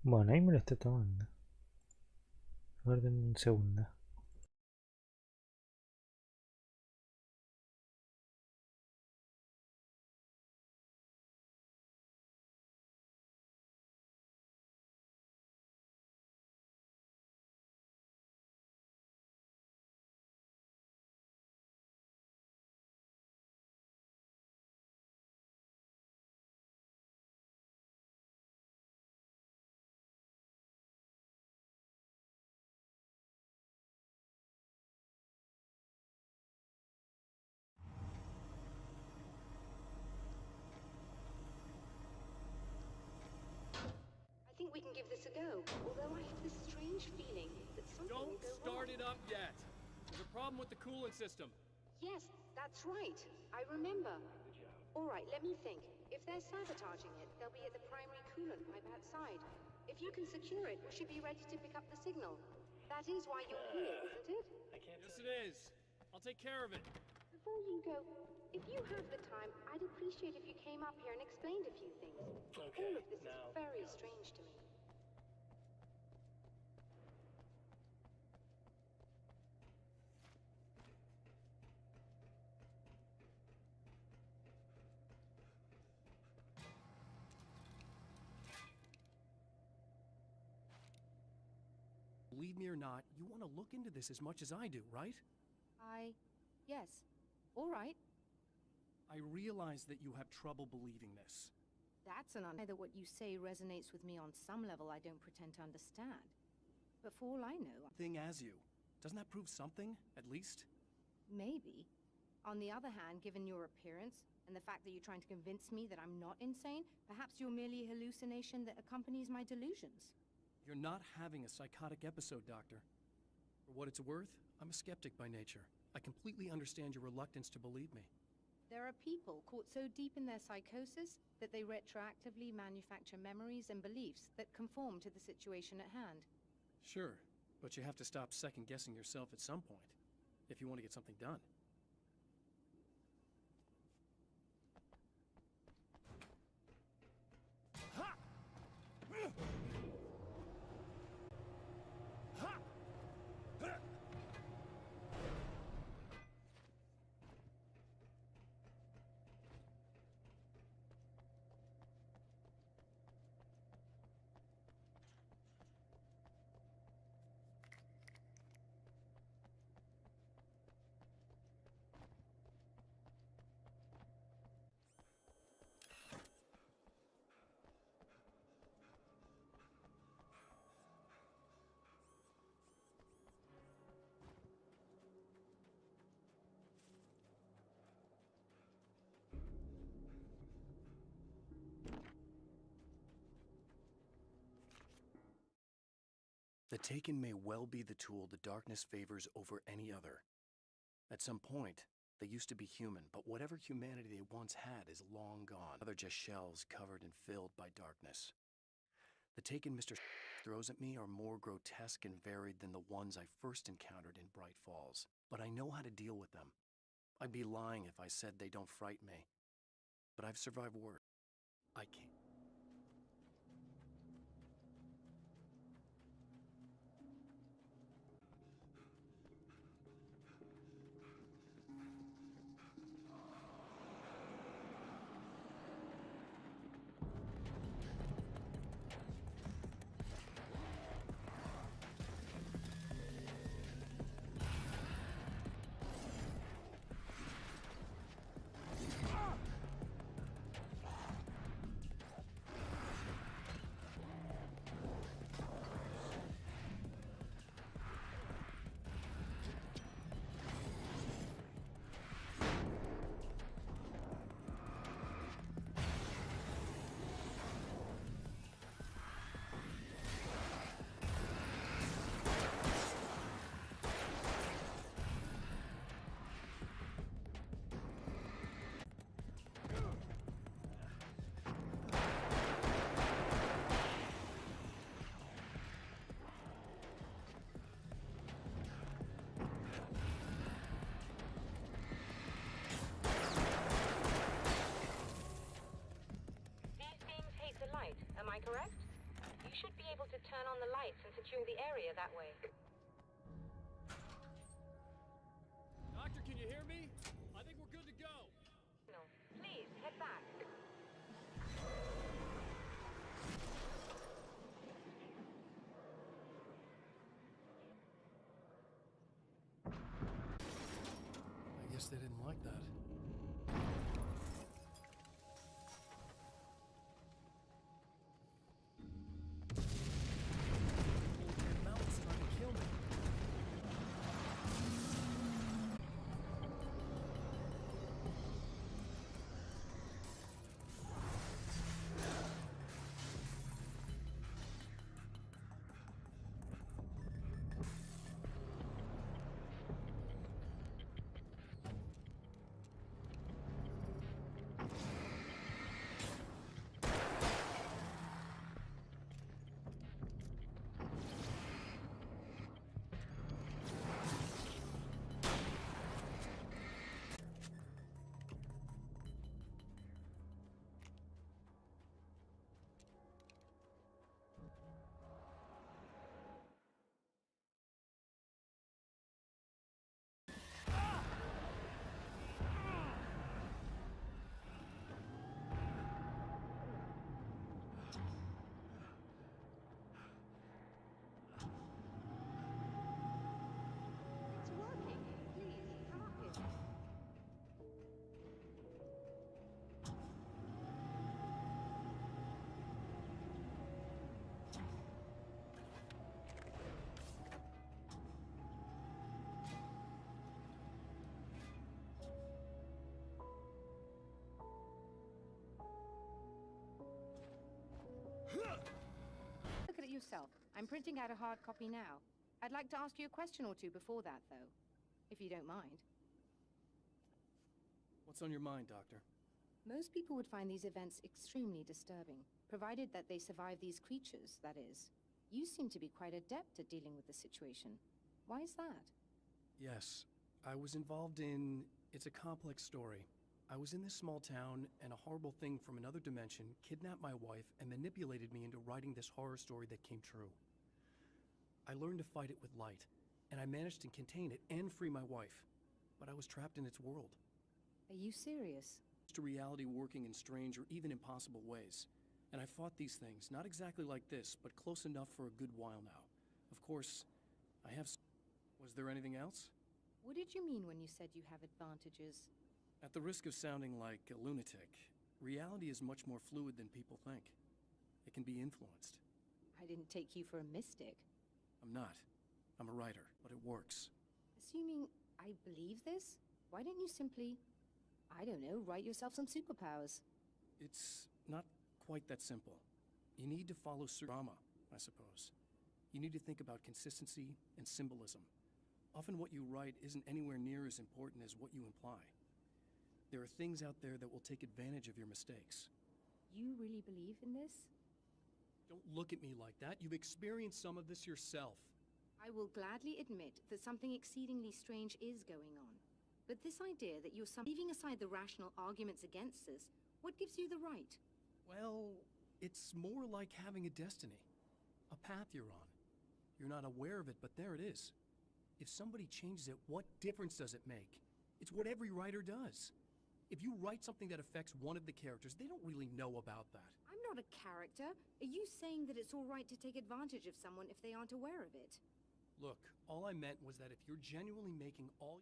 Bueno, ahí me lo está tomando. A ver, denme un segundo. I think we can give this a go, although I have this strange feeling that something Don't will go start wrong. it up yet. There's a problem with the coolant system. Yes, that's right. I remember. All right, let me think. If they're sabotaging it, they'll be at the primary coolant pipe outside. If you can secure it, we should be ready to pick up the signal. That is why you're here, isn't it? Yes, it is. I'll take care of it. Before you go, if you have the time, I'd appreciate if you came up here and explained a few things. All of this is very strange to me. Believe me or not, you want to look into this as much as I do, right? Yes. All right. I realize that you have trouble believing this. That's an either what you say resonates with me on some level I don't pretend to understand. But for all I know, Thing as you. Doesn't that prove something, at least? maybe. On the other hand, given your appearance, and the fact that you're trying to convince me that I'm not insane, perhaps you're merely a hallucination that accompanies my delusions. You're not having a psychotic episode, Doctor. For what it's worth, I'm a skeptic by nature. I completely understand your reluctance to believe me. There are people caught so deep in their psychosis that they retroactively manufacture memories and beliefs that conform to the situation at hand. Sure, but you have to stop second-guessing yourself at some point, if you want to get something done. The Taken may well be the tool the darkness favors over any other. At some point, they used to be human, but whatever humanity they once had is long gone. They're just shells covered and filled by darkness. The Taken Mr. throws at me are more grotesque and varied than the ones I first encountered in Bright Falls, but I know how to deal with them. I'd be lying if I said they don't frighten me. But I've survived worse. I can't. You should be able to turn on the lights and secure the area that way. Doctor, can you hear me? I think we're good to go. No, please, head back. I guess they didn't like that. The mountain's trying to kill me. It's working. Please, come up here. Look at it yourself. I'm printing out a hard copy now. I'd like to ask you a question or two before that, though, if you don't mind. What's on your mind, Doctor? Most people would find these events extremely disturbing, provided that they survive these creatures, that is. You seem to be quite adept at dealing with the situation. Why is that? Yes, I was involved in... It's a complex story. I was in this small town, and a horrible thing from another dimension kidnapped my wife and manipulated me into writing this horror story that came true. I learned to fight it with light, and I managed to contain it and free my wife. But I was trapped in its world. Are you serious? To reality working in strange or even impossible ways. And I fought these things, not exactly like this, but close enough for a good while now. Of course, I have... Was there anything else? What did you mean when you said you have advantages? At the risk of sounding like a lunatic, reality is much more fluid than people think. It can be influenced. I didn't take you for a mystic. I'm not. I'm a writer, but it works. Assuming I believe this, why don't you simply, I don't know, write yourself some superpowers? It's not quite that simple. You need to follow drama, I suppose. You need to think about consistency and symbolism. Often what you write isn't anywhere near as important as what you imply. There are things out there that will take advantage of your mistakes. You really believe in this? Don't look at me like that. You've experienced some of this yourself. I will gladly admit that something exceedingly strange is going on. But this idea that you're leaving aside the rational arguments against this, what gives you the right? Well, it's more like having a destiny. A path you're on. You're not aware of it, but there it is. If somebody changes it, what difference does it make? It's what every writer does. If you write something that affects one of the characters, they don't really know about that. I'm not a character. Are you saying that it's all right to take advantage of someone if they aren't aware of it? Look, all I meant was that if you're genuinely making all...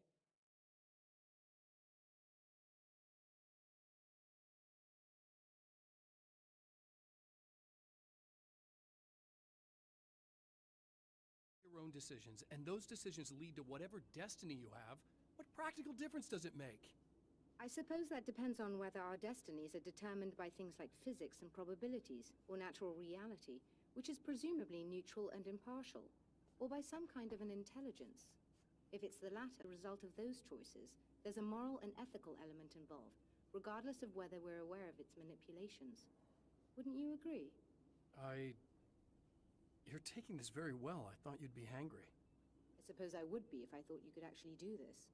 your own decisions, and those decisions lead to whatever destiny you have, what practical difference does it make? I suppose that depends on whether our destinies are determined by things like physics and probabilities, or natural reality, which is presumably neutral and impartial, or by some kind of an intelligence. If it's the latter result of those choices, there's a moral and ethical element involved, regardless of whether we're aware of its manipulations. Wouldn't you agree? You're taking this very well. I thought you'd be hangry. I suppose I would be if I thought you could actually do this.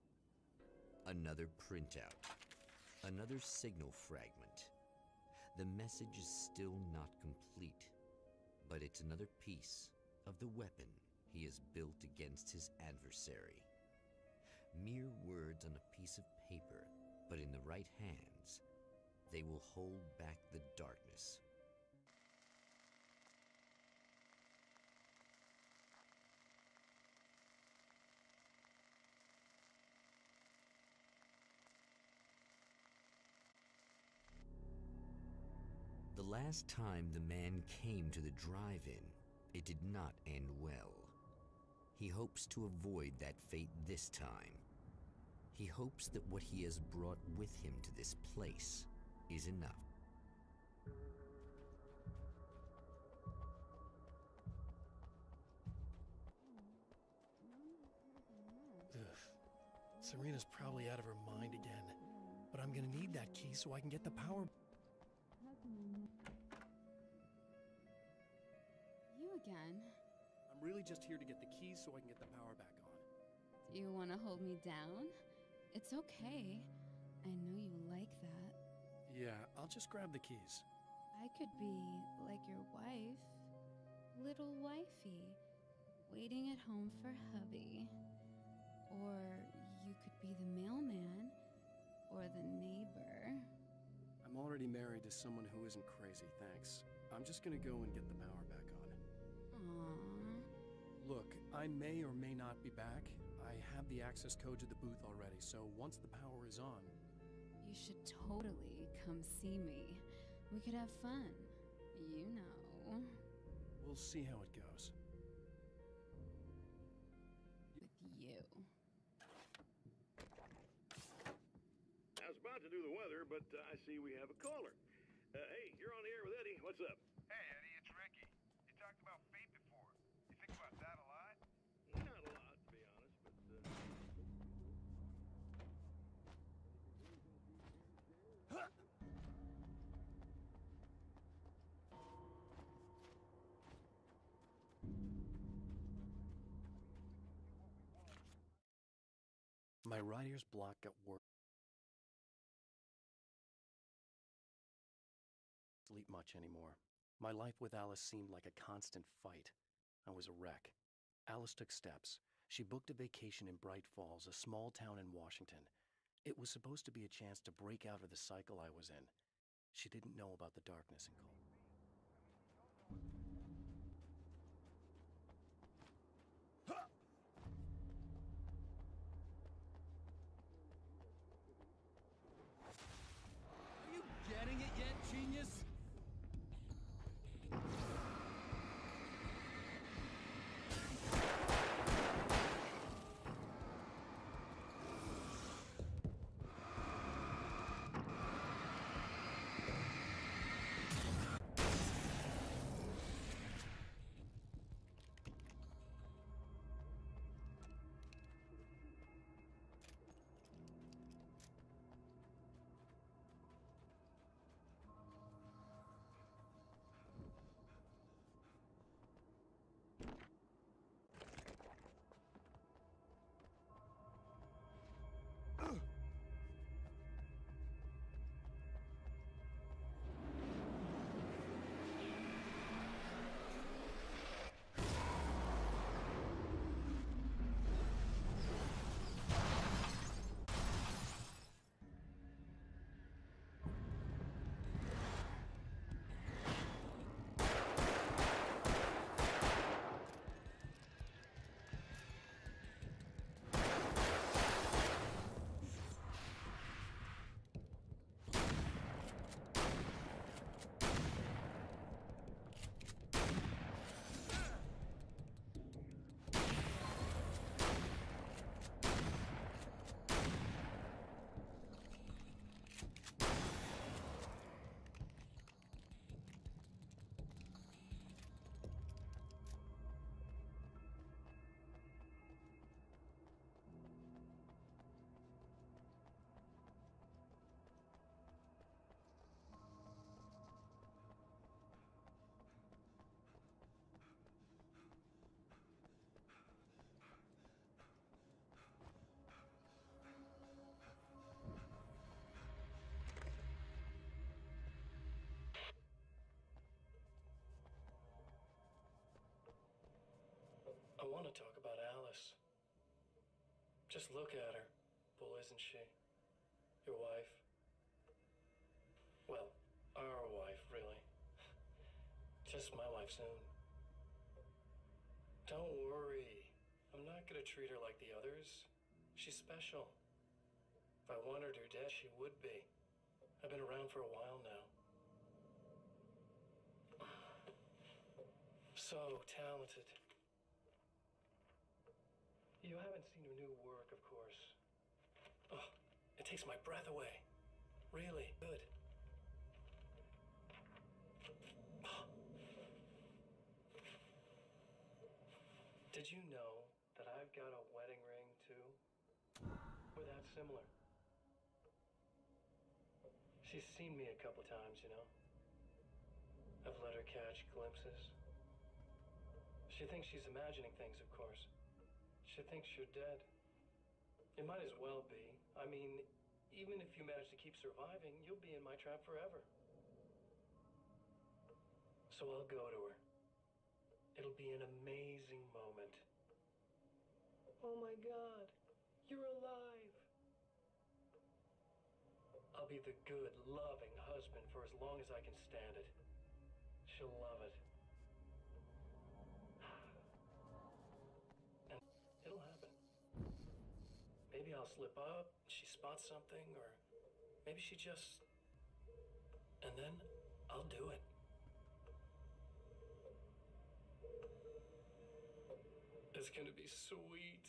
Another printout. Another signal fragment. The message is still not complete. but it's another piece of the weapon he has built against his adversary. Mere words on a piece of paper, but in the right hands, they will hold back the darkness. The last time the man came to the drive-in, it did not end well. He hopes to avoid that fate this time. He hopes that what he has brought with him to this place is enough. Ugh. Serena's probably out of her mind again. But I'm gonna need that key so I can get the power. You again? I'm really just here to get the keys so I can get the power back on. Do you want to hold me down? It's okay. I know you like that. Yeah, I'll just grab the keys. I could be like your wife. Little wifey. Waiting at home for hubby. Or you could be the mailman. Or the neighbor. I'm already married to someone who isn't crazy, thanks. I'm just gonna go and get the power back on. Aww. Look, I may or may not be back. I have the access code to the booth already, so once the power is on... You should totally come see me. We could have fun. You know. We'll see how it goes. With you. I was about to do the weather, but I see we have a caller. Hey, you're on the air with Eddie. What's up? Hey, Eddie, it's Ricky. You talked about fate before. You think about that a lot? Not a lot, to be honest, but... My writer's block got worse. Sleep much anymore. My life with Alice seemed like a constant fight. I was a wreck. Alice took steps. She booked a vacation in Bright Falls, a small town in Washington. It was supposed to be a chance to break out of the cycle I was in. She didn't know about the darkness and cold. Are you getting it yet, genius? want to talk about Alice. Just look at her. Bull, isn't she? Your wife. Well, our wife, really. Just my wife soon. Don't worry. I'm not gonna treat her like the others. She's special. If I wanted her dead, she would be. I've been around for a while now. So talented. You haven't seen her new work, of course. Oh, it takes my breath away. Really good. Did you know that I've got a wedding ring, too? We're that similar. She's seen me a couple times, you know. I've let her catch glimpses. She thinks she's imagining things, of course. She thinks you're dead. It might as well be. I mean, even if you manage to keep surviving, you'll be in my trap forever. So I'll go to her. It'll be an amazing moment. Oh my God, you're alive. I'll be the good, loving husband for as long as I can stand it. She'll love it. And it'll happen. Maybe I'll slip up, she spots something, or maybe she just... And then I'll do it. It's gonna be sweet.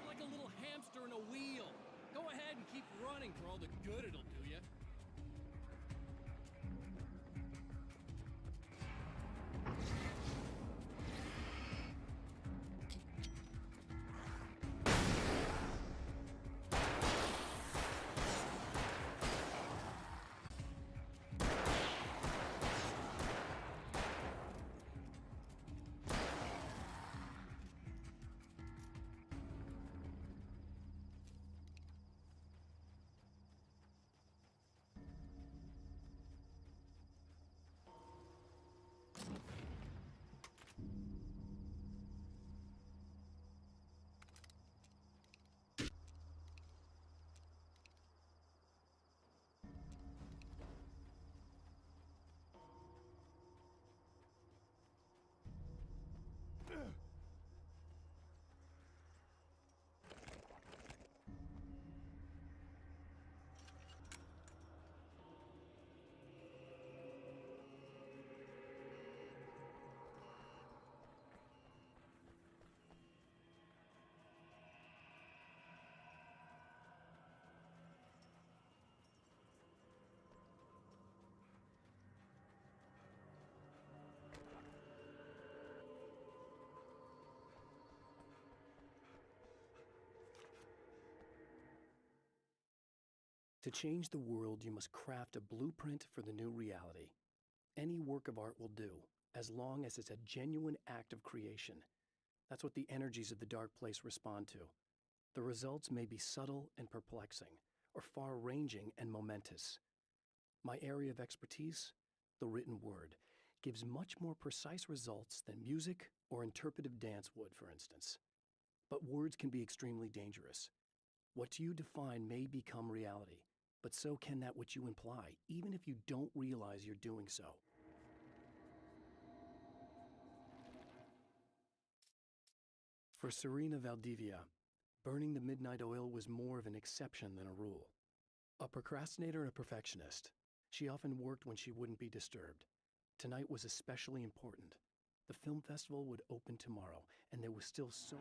Like a little hamster in a wheel. Go ahead and keep running for all the good it'll do you. To change the world, you must craft a blueprint for the new reality. Any work of art will do, as long as it's a genuine act of creation. That's what the energies of the dark place respond to. The results may be subtle and perplexing, or far-ranging and momentous. My area of expertise, the written word, gives much more precise results than music or interpretive dance would, for instance. But words can be extremely dangerous. What you define may become reality, but so can that which you imply, even if you don't realize you're doing so. For Serena Valdivia, burning the midnight oil was more of an exception than a rule. A procrastinator and a perfectionist, she often worked when she wouldn't be disturbed. Tonight was especially important. The film festival would open tomorrow, and there was still so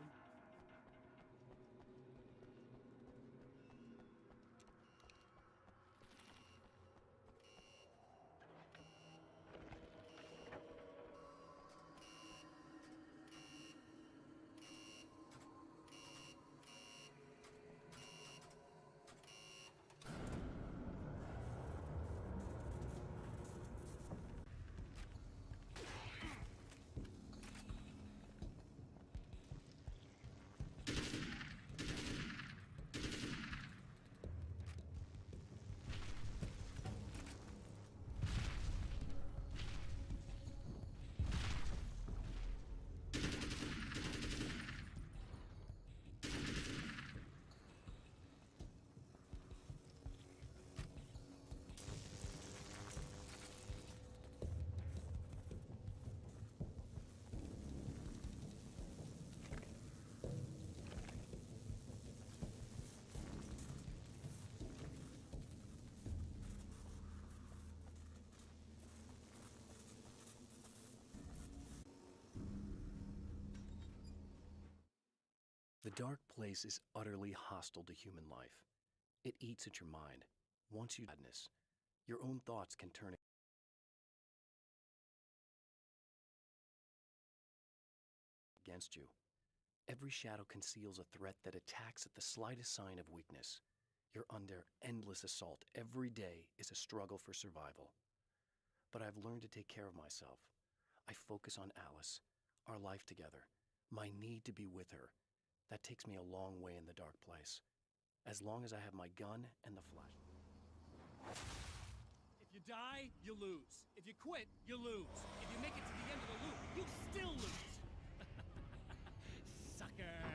The dark place is utterly hostile to human life. It eats at your mind. Once you madness, your own thoughts can turn against you. Every shadow conceals a threat that attacks at the slightest sign of weakness. You're under endless assault. Every day is a struggle for survival. But I've learned to take care of myself. I focus on Alice, our life together, my need to be with her. That takes me a long way in the dark place. As long as I have my gun and the flash. If you die, you lose. If you quit, you lose. If you make it to the end of the loop, you still lose. Sucker.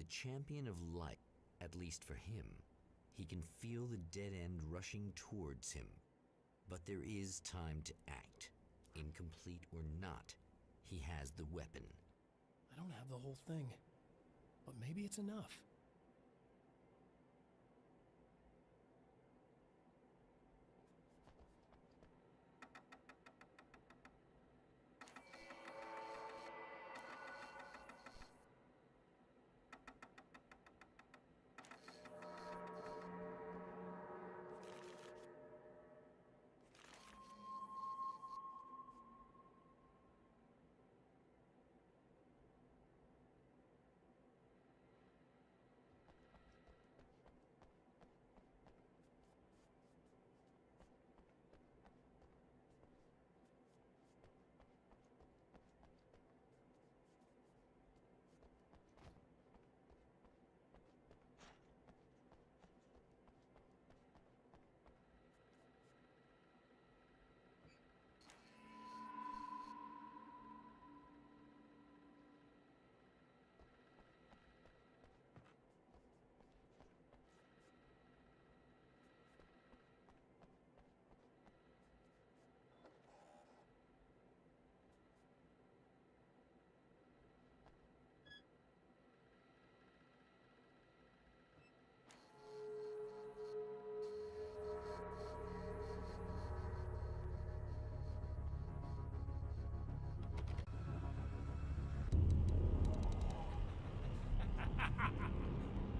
the champion of light, at least for him, he can feel the dead end rushing towards him. But there is time to act. Incomplete or not, he has the weapon. I don't have the whole thing, but maybe it's enough.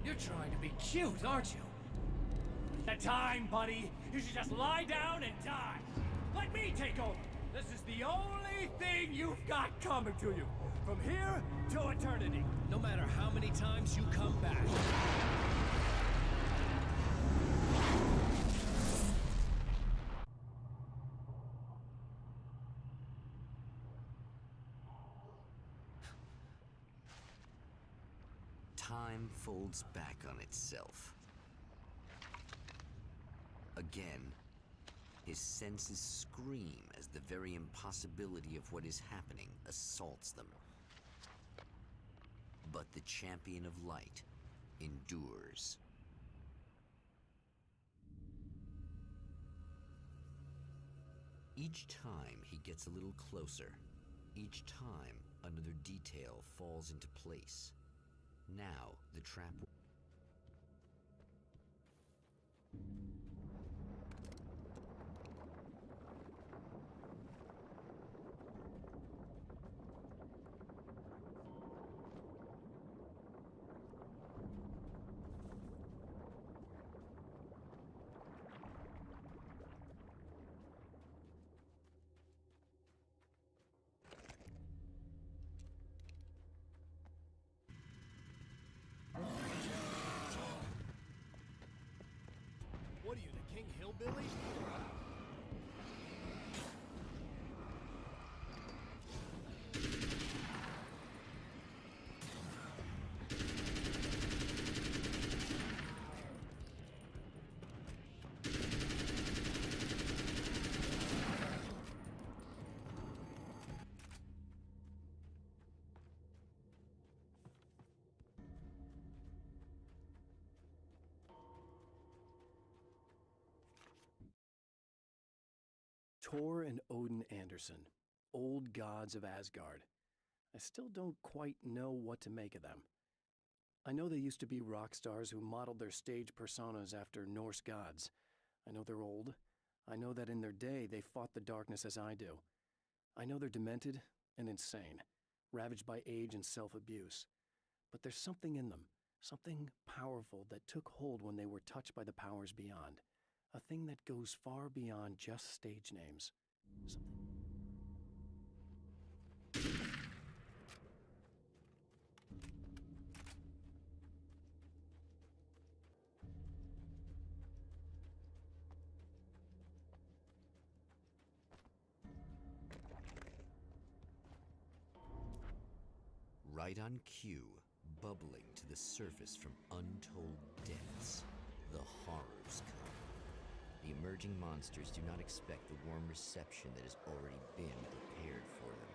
You're trying to be cute, aren't you? That time, buddy. You should just lie down and die. Let me take over. This is the only thing you've got coming to you. From here to eternity. No matter how many times you come back. Time folds back on itself. Again, his senses scream as the very impossibility of what is happening assaults them. But the champion of light endures. Each time he gets a little closer. Each time another detail falls into place. Now, the trap... What are you, the King Hillbilly? Thor and Odin Anderson, old gods of Asgard. I still don't quite know what to make of them. I know they used to be rock stars who modeled their stage personas after Norse gods. I know they're old. I know that in their day they fought the darkness as I do. I know they're demented and insane, ravaged by age and self-abuse. But there's something in them, something powerful that took hold when they were touched by the powers beyond. A thing that goes far beyond just stage names. Right on cue, bubbling to the surface from untold depths, the horrors come. The emerging monsters do not expect the warm reception that has already been prepared for them.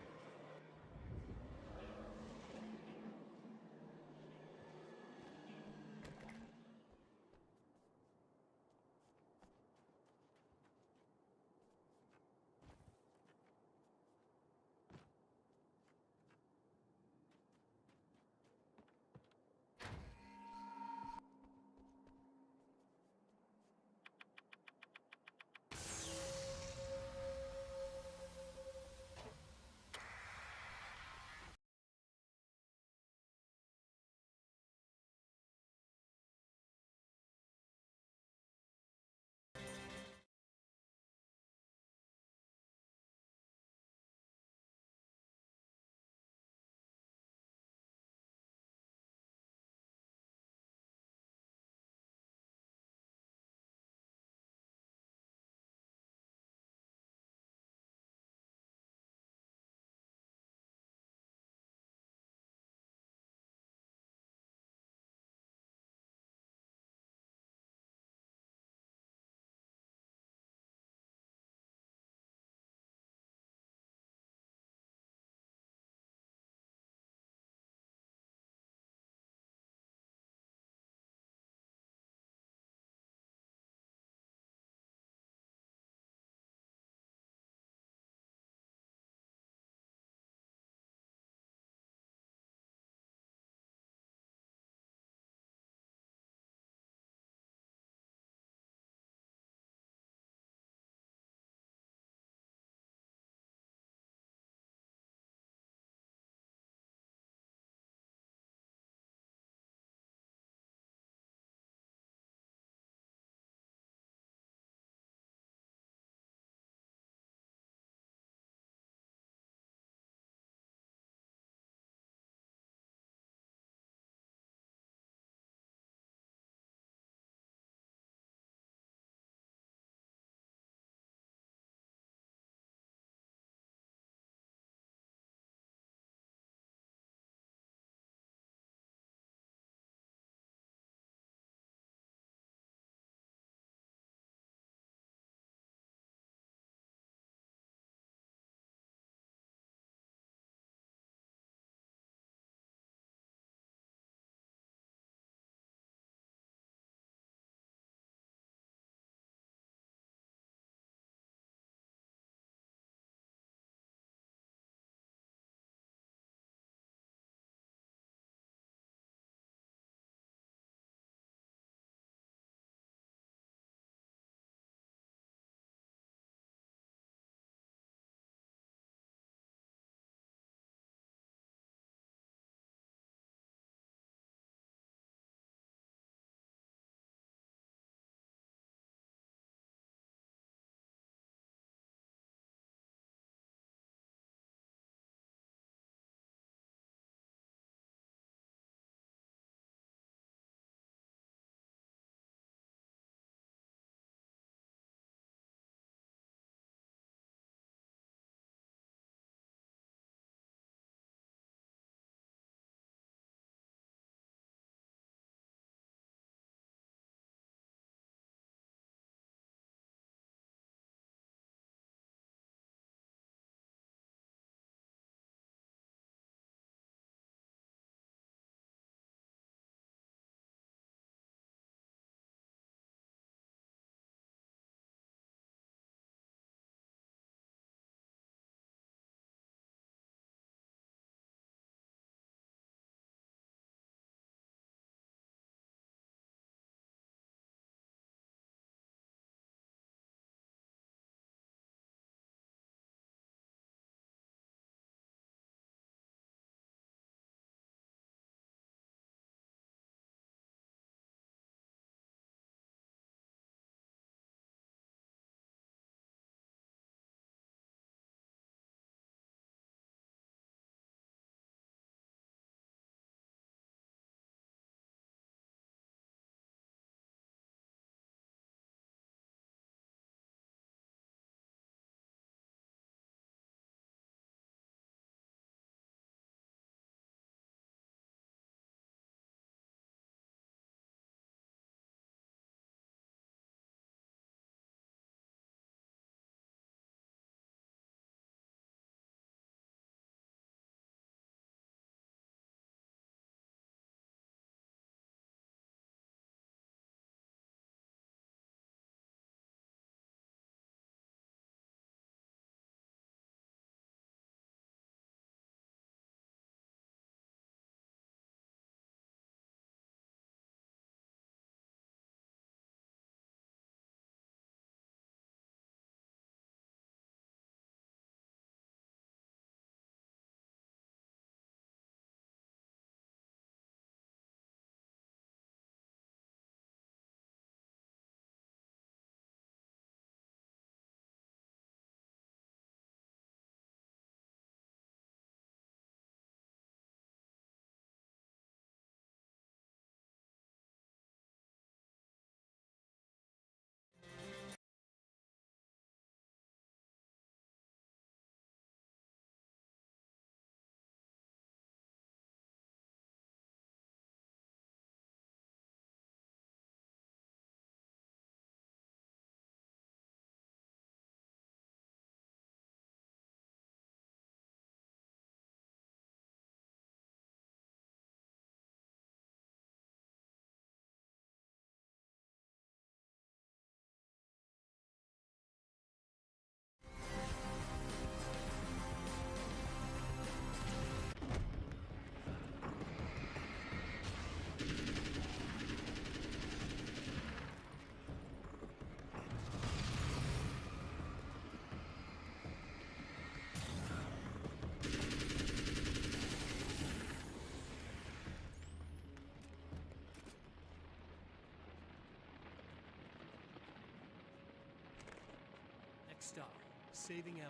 Next stop, saving Emma.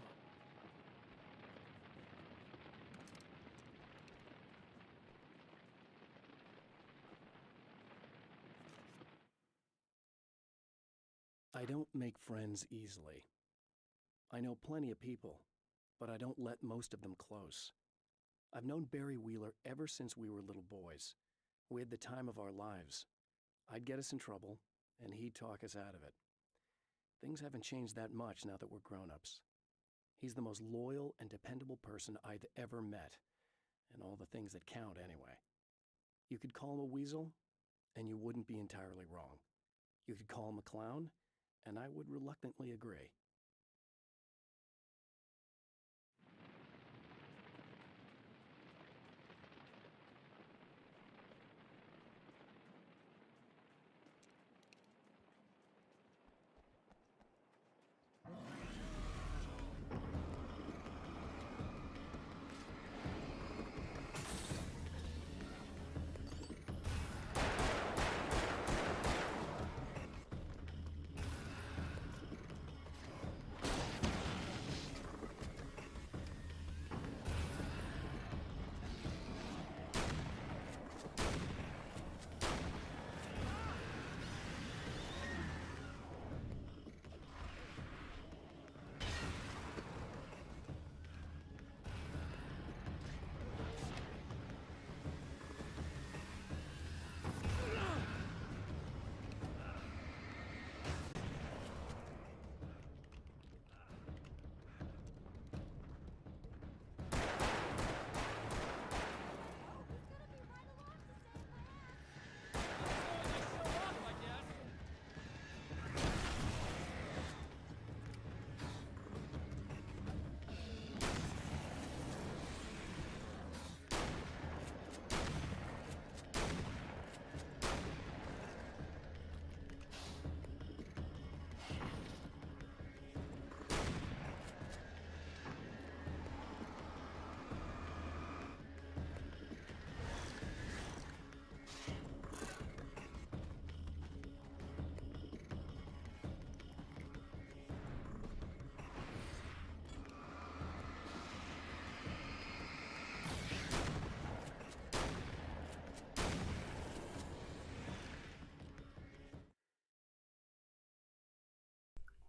I don't make friends easily. I know plenty of people, but I don't let most of them close. I've known Barry Wheeler ever since we were little boys. We had the time of our lives. I'd get us in trouble, and he'd talk us out of it. Things haven't changed that much now that we're grown-ups. He's the most loyal and dependable person I've ever met, and all the things that count anyway. You could call him a weasel, and you wouldn't be entirely wrong. You could call him a clown, and I would reluctantly agree.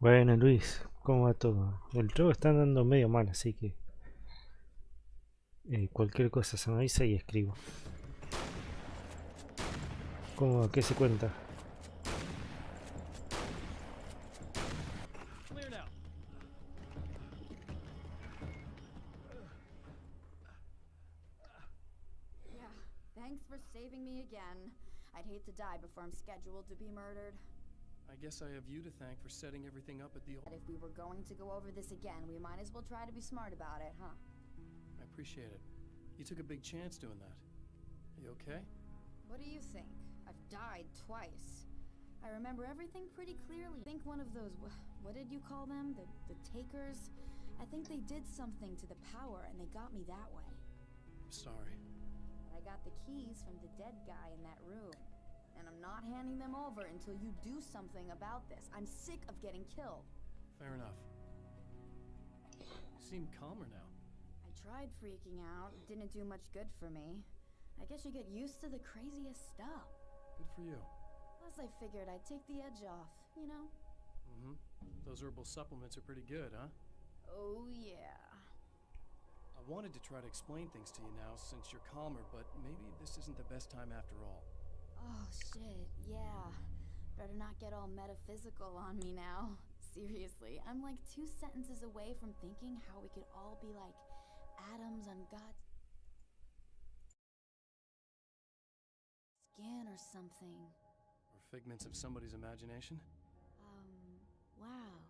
Bueno, Luis, ¿cómo va todo? El juego está andando medio mal, así que cualquier cosa se me avisa y escribo. ¿Cómo va? ¿Qué se cuenta? Clear now. Yeah, thanks for saving me again. I'd hate to die before I'm scheduled to be murdered. I guess I have you to thank for setting everything up at the But if we were going to go over this again, we might as well try to be smart about it, huh? I appreciate it. You took a big chance doing that. Are you okay? What do you think? I've died twice. I remember everything pretty clearly. I think one of those, what did you call them? The takers? I think they did something to the power and they got me that way. I'm sorry. But I got the keys from the dead guy in that room. And I'm not handing them over until you do something about this. I'm sick of getting killed. Fair enough. You seem calmer now. I tried freaking out. It didn't do much good for me. I guess you get used to the craziest stuff. Good for you. Plus I figured I'd take the edge off, you know? Mm-hmm. Those herbal supplements are pretty good, huh? Oh yeah. I wanted to try to explain things to you now since you're calmer, but maybe this isn't the best time after all. Oh shit, yeah. Better not get all metaphysical on me now. Seriously, I'm like 2 sentences away from thinking how we could all be like atoms on God's skin or something. Or figments of somebody's imagination? Wow.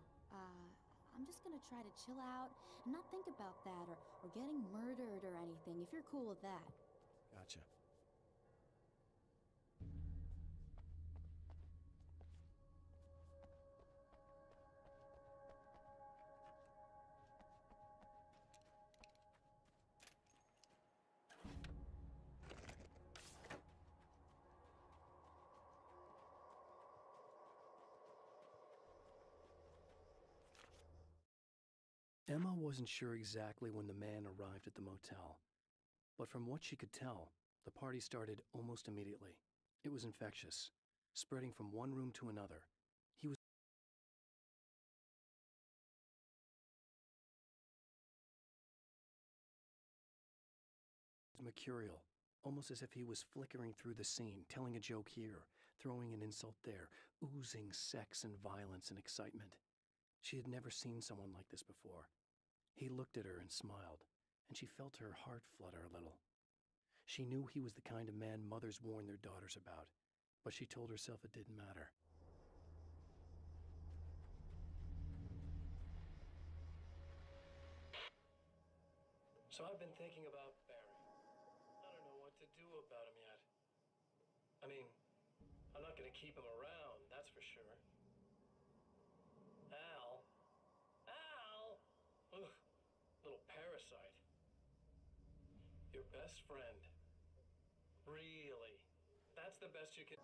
I'm just gonna try to chill out and not think about that or getting murdered or anything, if you're cool with that. Gotcha. wasn't sure exactly when the man arrived at the motel, but from what she could tell, the party started almost immediately. It was infectious, spreading from one room to another. He was mercurial, almost as if he was flickering through the scene, telling a joke here, throwing an insult there, oozing sex and violence and excitement. She had never seen someone like this before. He looked at her and smiled, and she felt her heart flutter a little. She knew he was the kind of man mothers warn their daughters about, but she told herself it didn't matter. So I've been thinking about Barry. I don't know what to do about him yet. I mean, I'm not gonna keep him around, that's for sure. Al? Ugh, little parasite. Your best friend. Really? That's the best you can...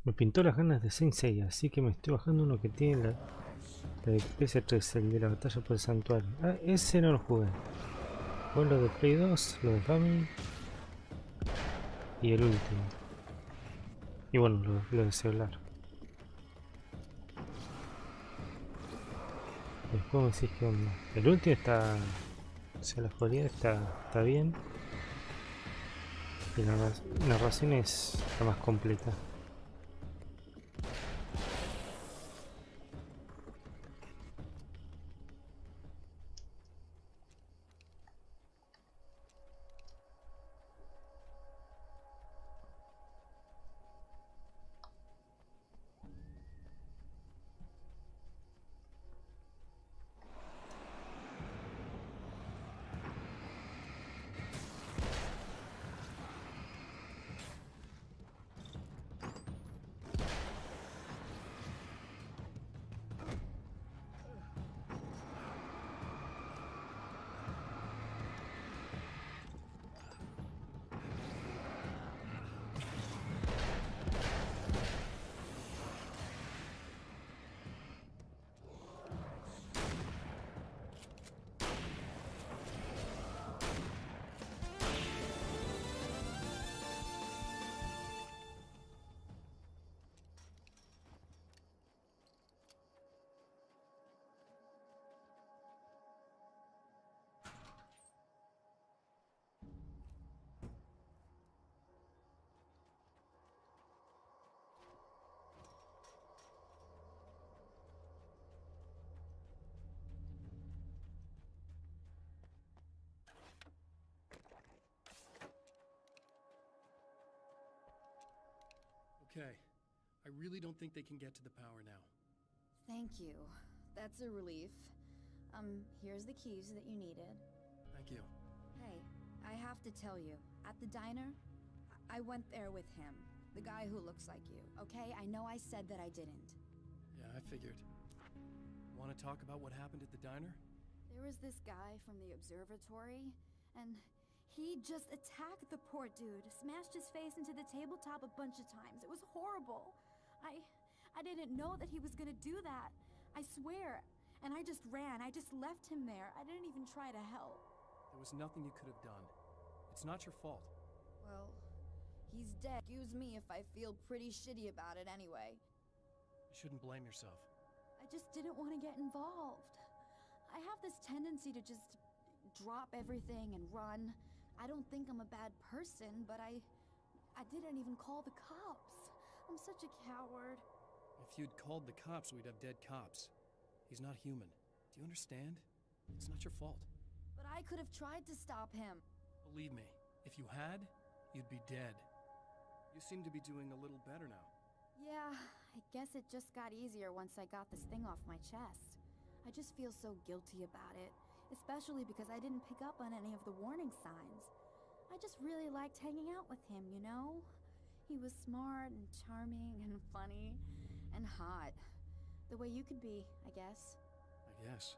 Me pintó las ganas de Saint Seiya, así que me estoy bajando uno que tiene la de PS3, el de la batalla por el santuario. Ah, ese no lo jugué. Fue lo de Play 2, lo de Family y el último. Y bueno, lo de celular. Después me decís que onda. El último está... O sea, la jugabilidad está bien. Y la narración es la más completa. Okay, I really don't think they can get to the power now. Thank you. That's a relief. Here's the keys that you needed. Thank you. Hey, I have to tell you, at the diner, I went there with him. The guy who looks like you, okay? I know I said that I didn't. Yeah, I figured. Want to talk about what happened at the diner? There was this guy from the observatory, and he just attacked the poor dude, smashed his face into the tabletop a bunch of times. It was horrible. I didn't know that he was gonna do that. I swear. And I just ran. I just left him there. I didn't even try to help. There was nothing you could have done. It's not your fault. Well, he's dead. Excuse me if I feel pretty shitty about it anyway. You shouldn't blame yourself. I just didn't want to get involved. I have this tendency to just drop everything and run. I don't think I'm a bad person, but I didn't even call the cops. I'm such a coward. If you'd called the cops, we'd have dead cops. He's not human. Do you understand? It's not your fault. But I could have tried to stop him. Believe me, if you had, you'd be dead. You seem to be doing a little better now. Yeah, I guess it just got easier once I got this thing off my chest. I just feel so guilty about it, especially because I didn't pick up on any of the warning signs. I just really liked hanging out with him, you know? He was smart and charming and funny and hot. The way you could be, I guess. I guess.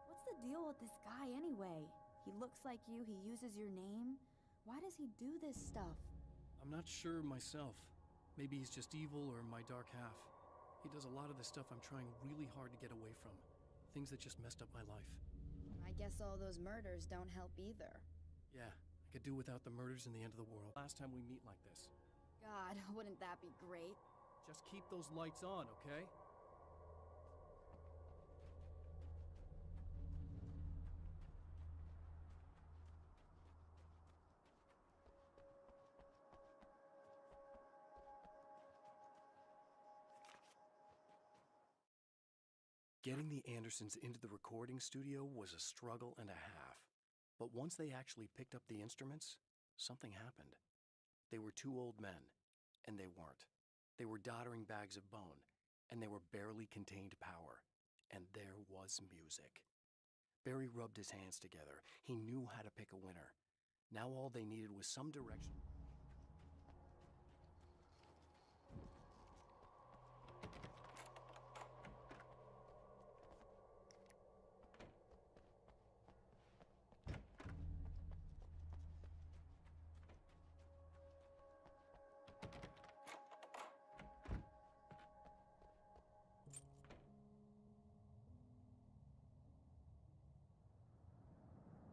What's the deal with this guy anyway? He looks like you, he uses your name. Why does he do this stuff? I'm not sure myself. Maybe he's just evil or my dark half. He does a lot of the stuff I'm trying really hard to get away from. Things that just messed up my life. I guess all those murders don't help either. Yeah, I could do without the murders and the end of the world. Last time we meet like this. God, wouldn't that be great? Just keep those lights on, okay? Getting the Andersons into the recording studio was a struggle and a half. But once they actually picked up the instruments, something happened. They were two old men, and they weren't. They were doddering bags of bone, and they were barely contained power. And there was music. Barry rubbed his hands together. He knew how to pick a winner. Now all they needed was some direction.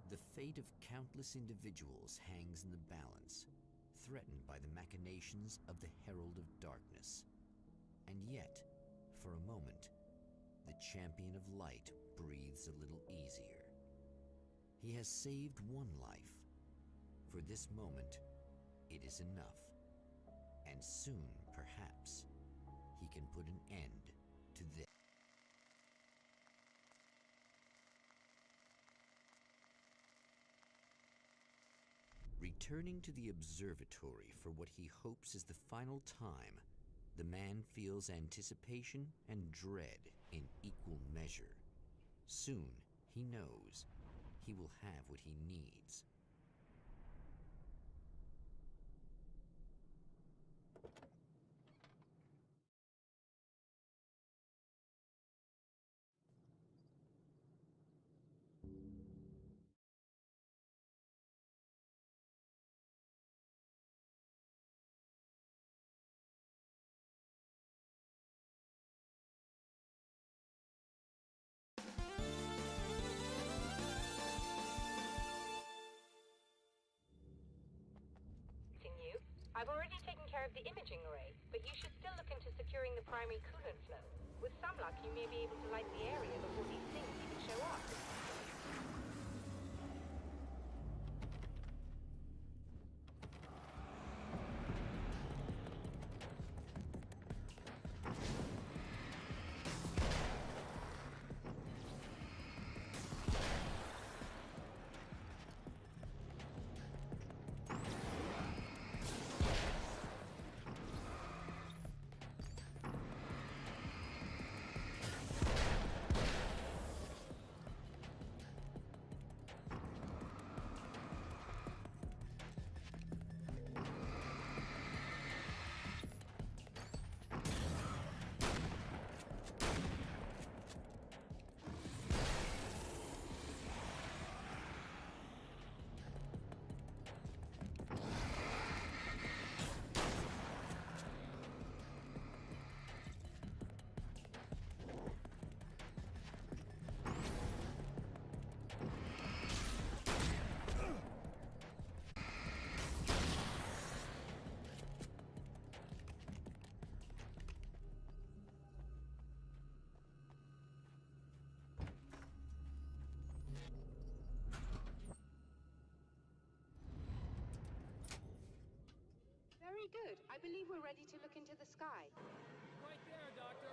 The fate of countless individuals hangs in the balance, threatened by the machinations of the Herald of Darkness. And yet, for a moment, the Champion of Light breathes a little easier. He has saved one life. For this moment, it is enough. And soon, perhaps, he can put an end to this. Returning to the observatory for what he hopes is the final time, the man feels anticipation and dread in equal measure. Soon, he knows, he will have what he needs. I've already taken care of the imaging array, but you should still look into securing the primary coolant flow. With some luck, you may be able to light the area before these things even show up. Good. I believe we're ready to look into the sky. Right there, Doctor.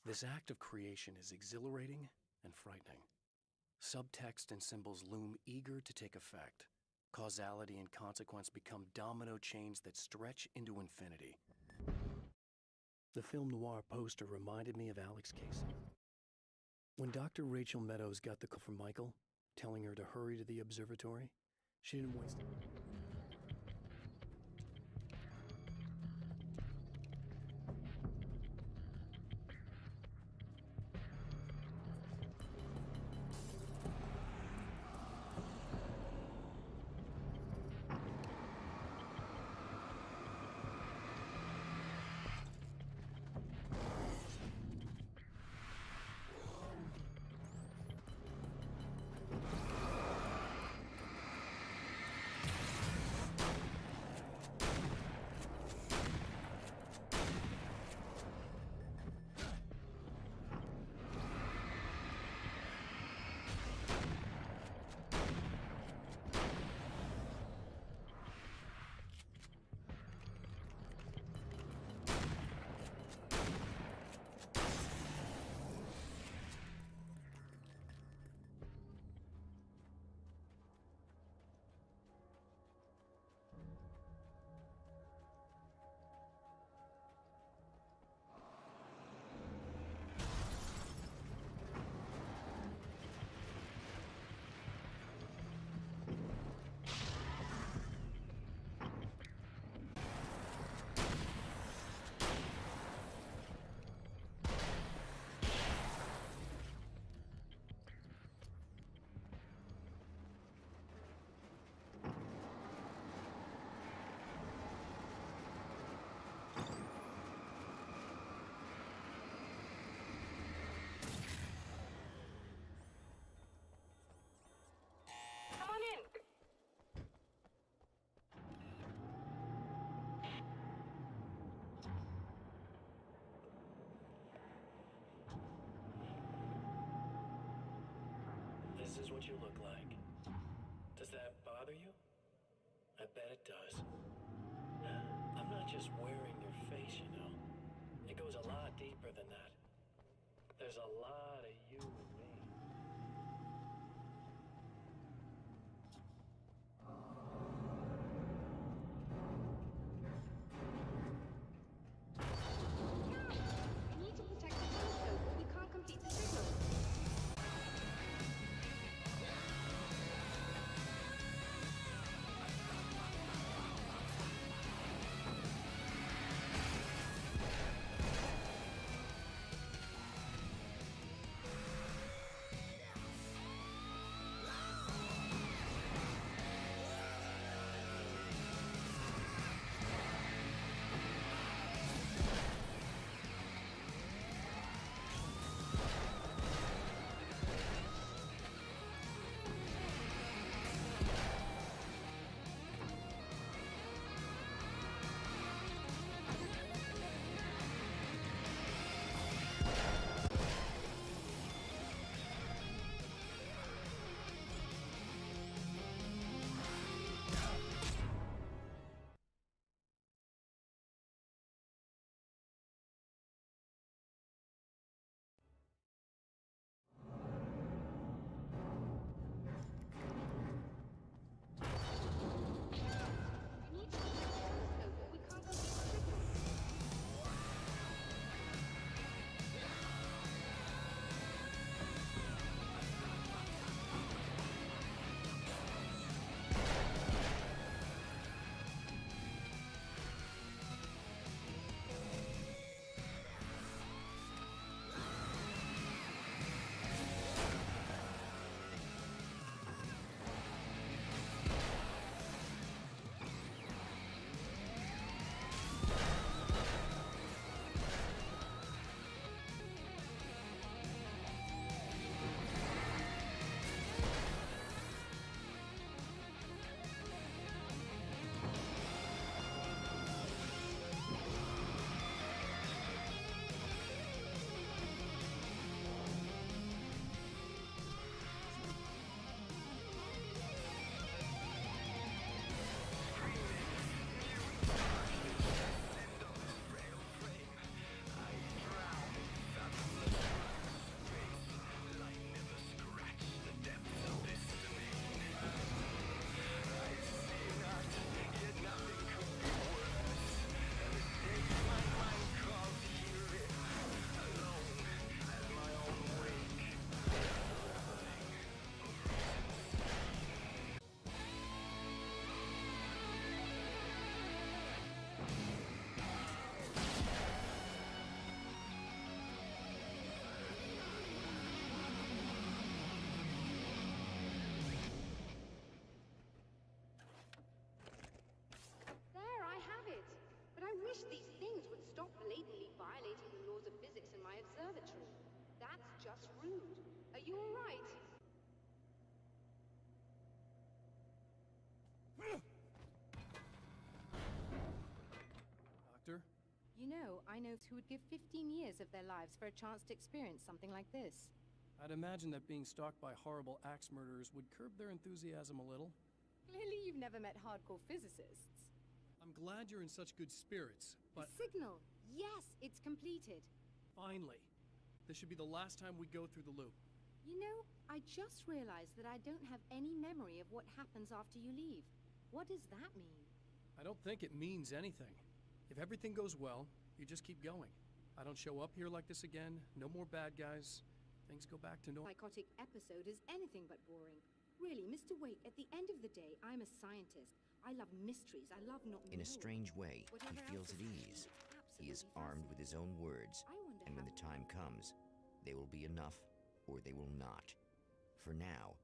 This act of creation is exhilarating and frightening. Subtext and symbols loom eager to take effect. Causality and consequence become domino chains that stretch into infinity. The film noir poster reminded me of Alex Casey. When Dr. Rachel Meadows got the call from Michael, telling her to hurry to the observatory, she didn't waste it. This is what you look like. Does that bother you? I bet it does. I'm not just wearing your face, you know. It goes a lot deeper than that. There's a lot of you in me. We need to protect the telescope, or we can't complete the signal. rude. Are you alright? Doctor? You know, I know who would give 15 years of their lives for a chance to experience something like this. I'd imagine that being stalked by horrible axe murderers would curb their enthusiasm a little. Clearly you've never met hardcore physicists. I'm glad you're in such good spirits, but... The signal! Yes, it's completed. Finally. This should be the last time we go through the loop. You know, I just realized that I don't have any memory of what happens after you leave. What does that mean? I don't think it means anything. If everything goes well, you just keep going. I don't show up here like this again, no more bad guys. Things go back to normal. Psychotic episode is anything but boring. Really, Mr. Wake, at the end of the day, I'm a scientist. I love mysteries. I love not knowing. In a strange way, Whatever he feels else at is ease. absolutely He is armed with his own words, I wonder and when how- the time comes, they will be enough, or they will not. For now,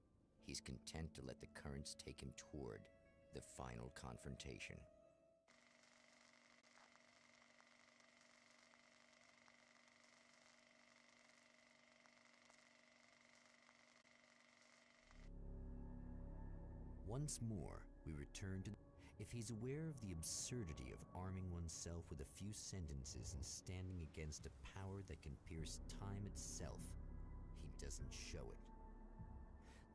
he's content to let the currents take him toward the final confrontation. Once more, we return to... If he's aware of the absurdity of arming oneself with a few sentences and standing against a power that can pierce time itself, he doesn't show it.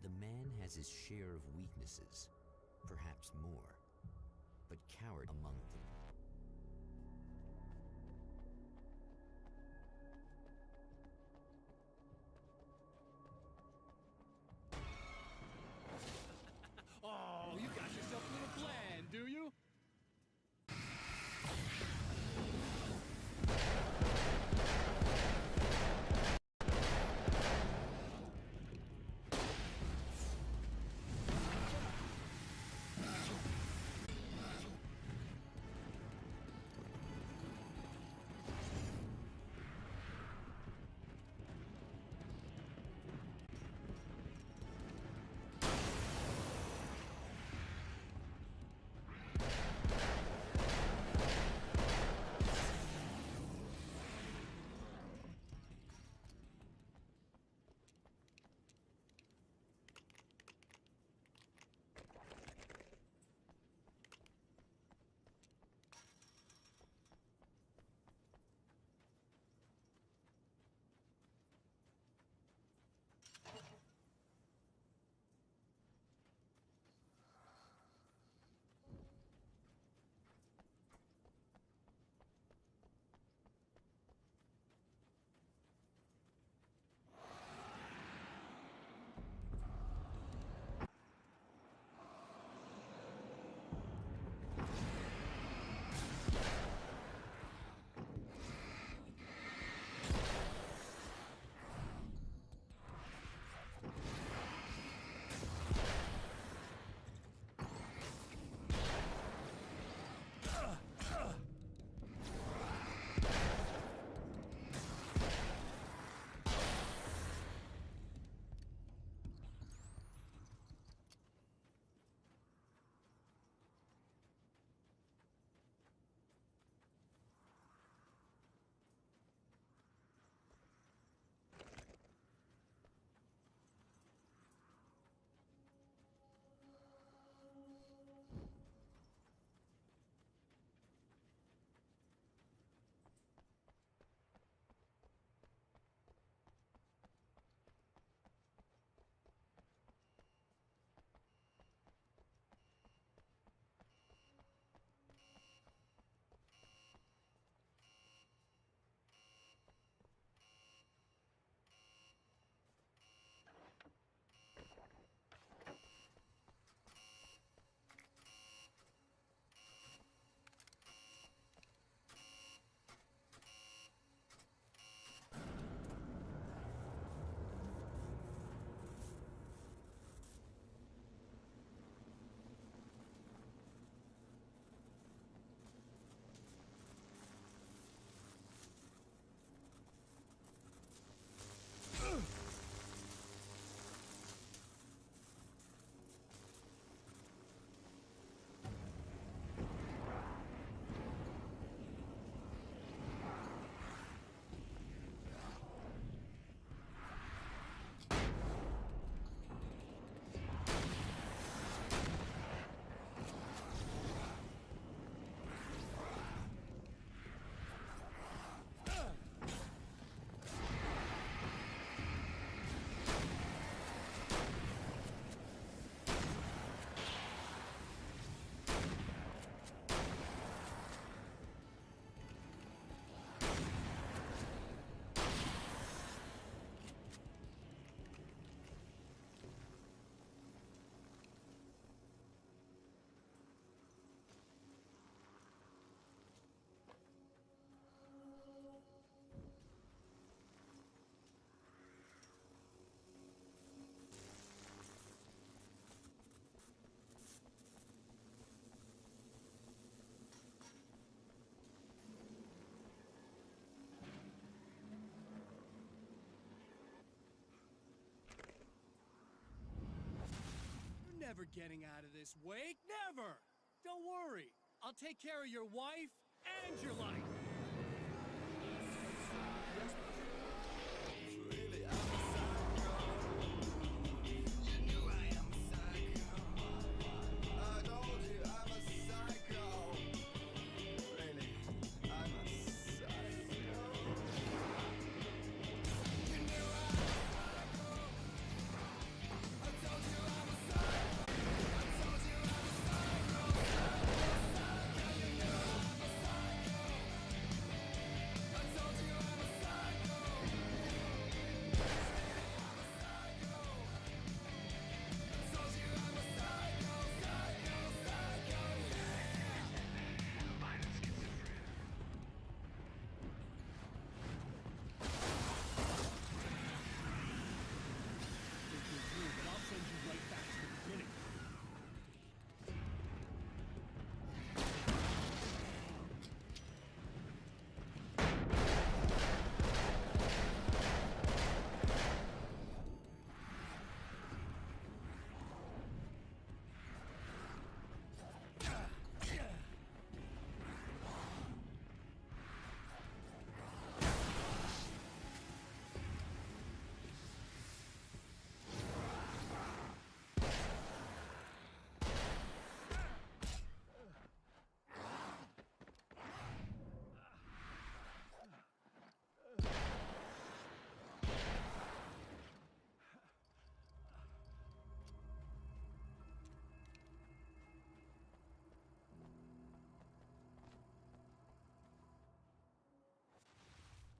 The man has his share of weaknesses, perhaps more, but coward among them. Oh, you got yourself a little plan, do you? never getting out of this, Wake. Never! Don't worry. I'll take care of your wife and your life.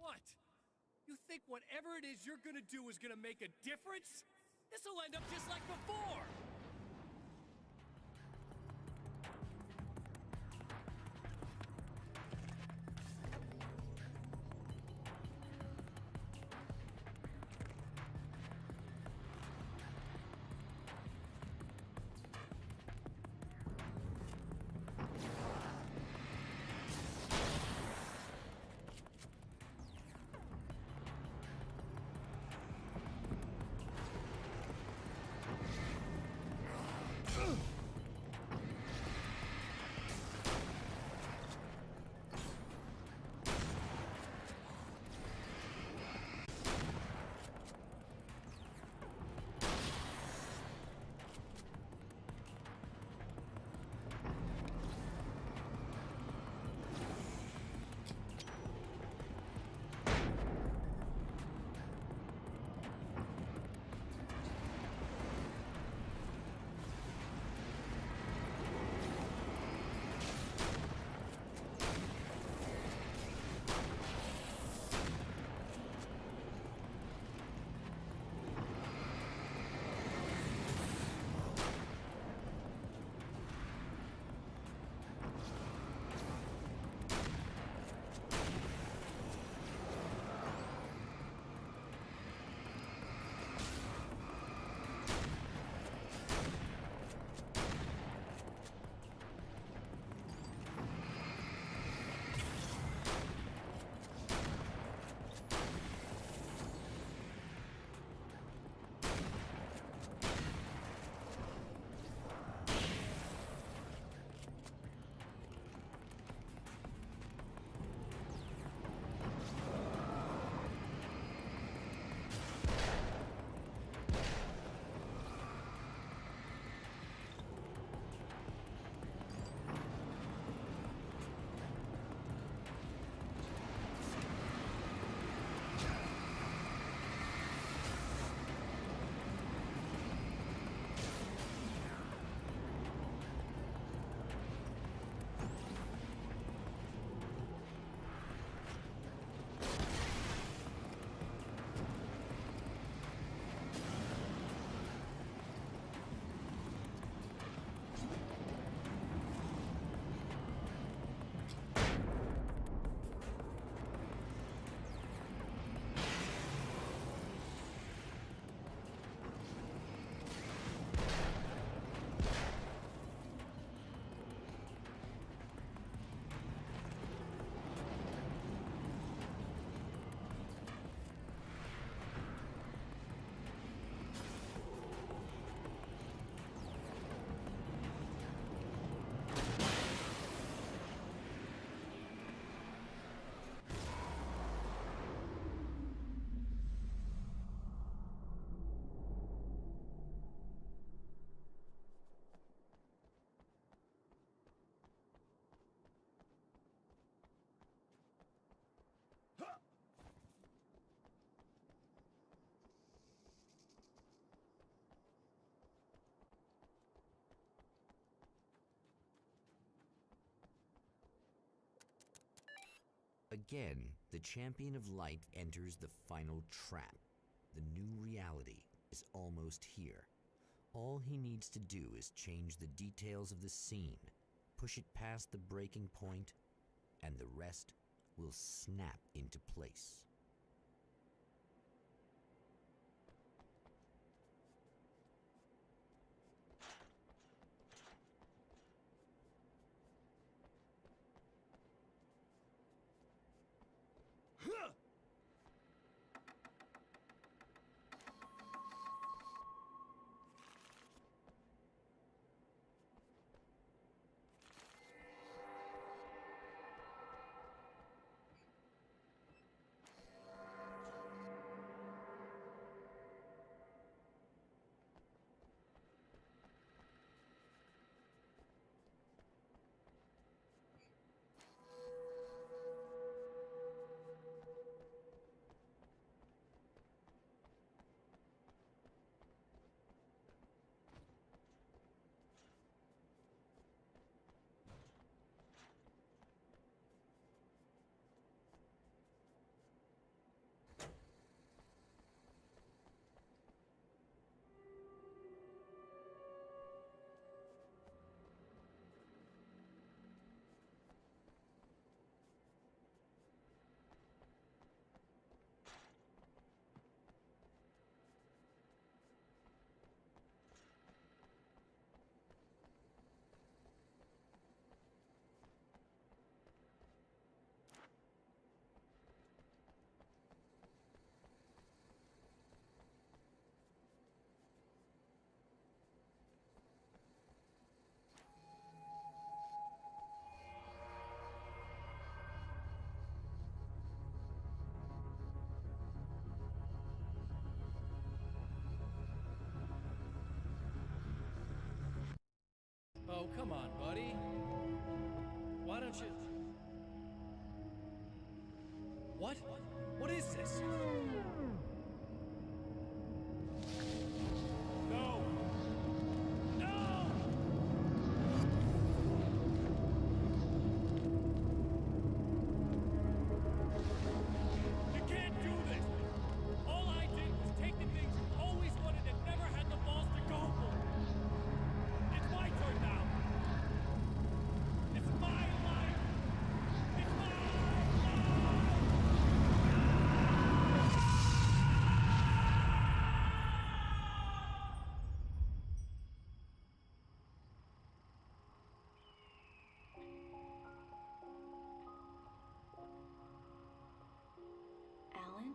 What? You think whatever it is you're gonna do is gonna make a difference? This'll end up just like before! Again, the Champion of Light enters the final trap. The new reality is almost here. All he needs to do is change the details of the scene, push it past the breaking point, and the rest will snap into place. Oh, come on, buddy. Why don't you... What? What is this? No! No! You can't do this! All I did was take the things you always wanted and never had the balls to go for. It's my turn now. It's my life. It's my life. Alan?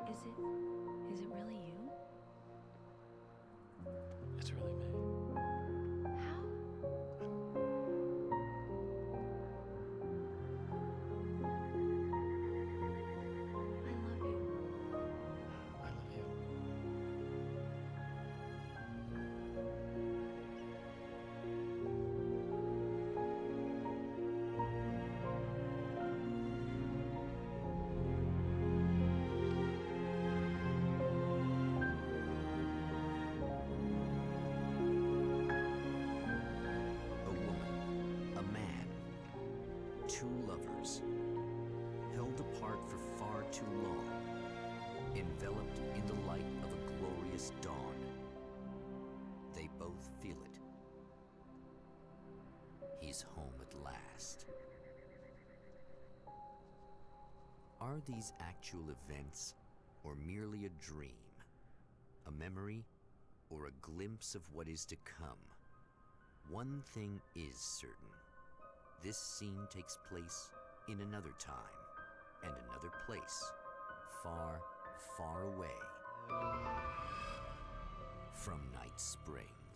Is it really you? It's really me. How? I love you. I love you. A woman, a man, two lovers, held apart for far too long, enveloped in the light of a glorious dawn. They both feel it. He's home at last. Are these actual events, or merely a dream? A memory, or a glimpse of what is to come? One thing is certain. This scene takes place in another time and another place, far, far away from Night Springs.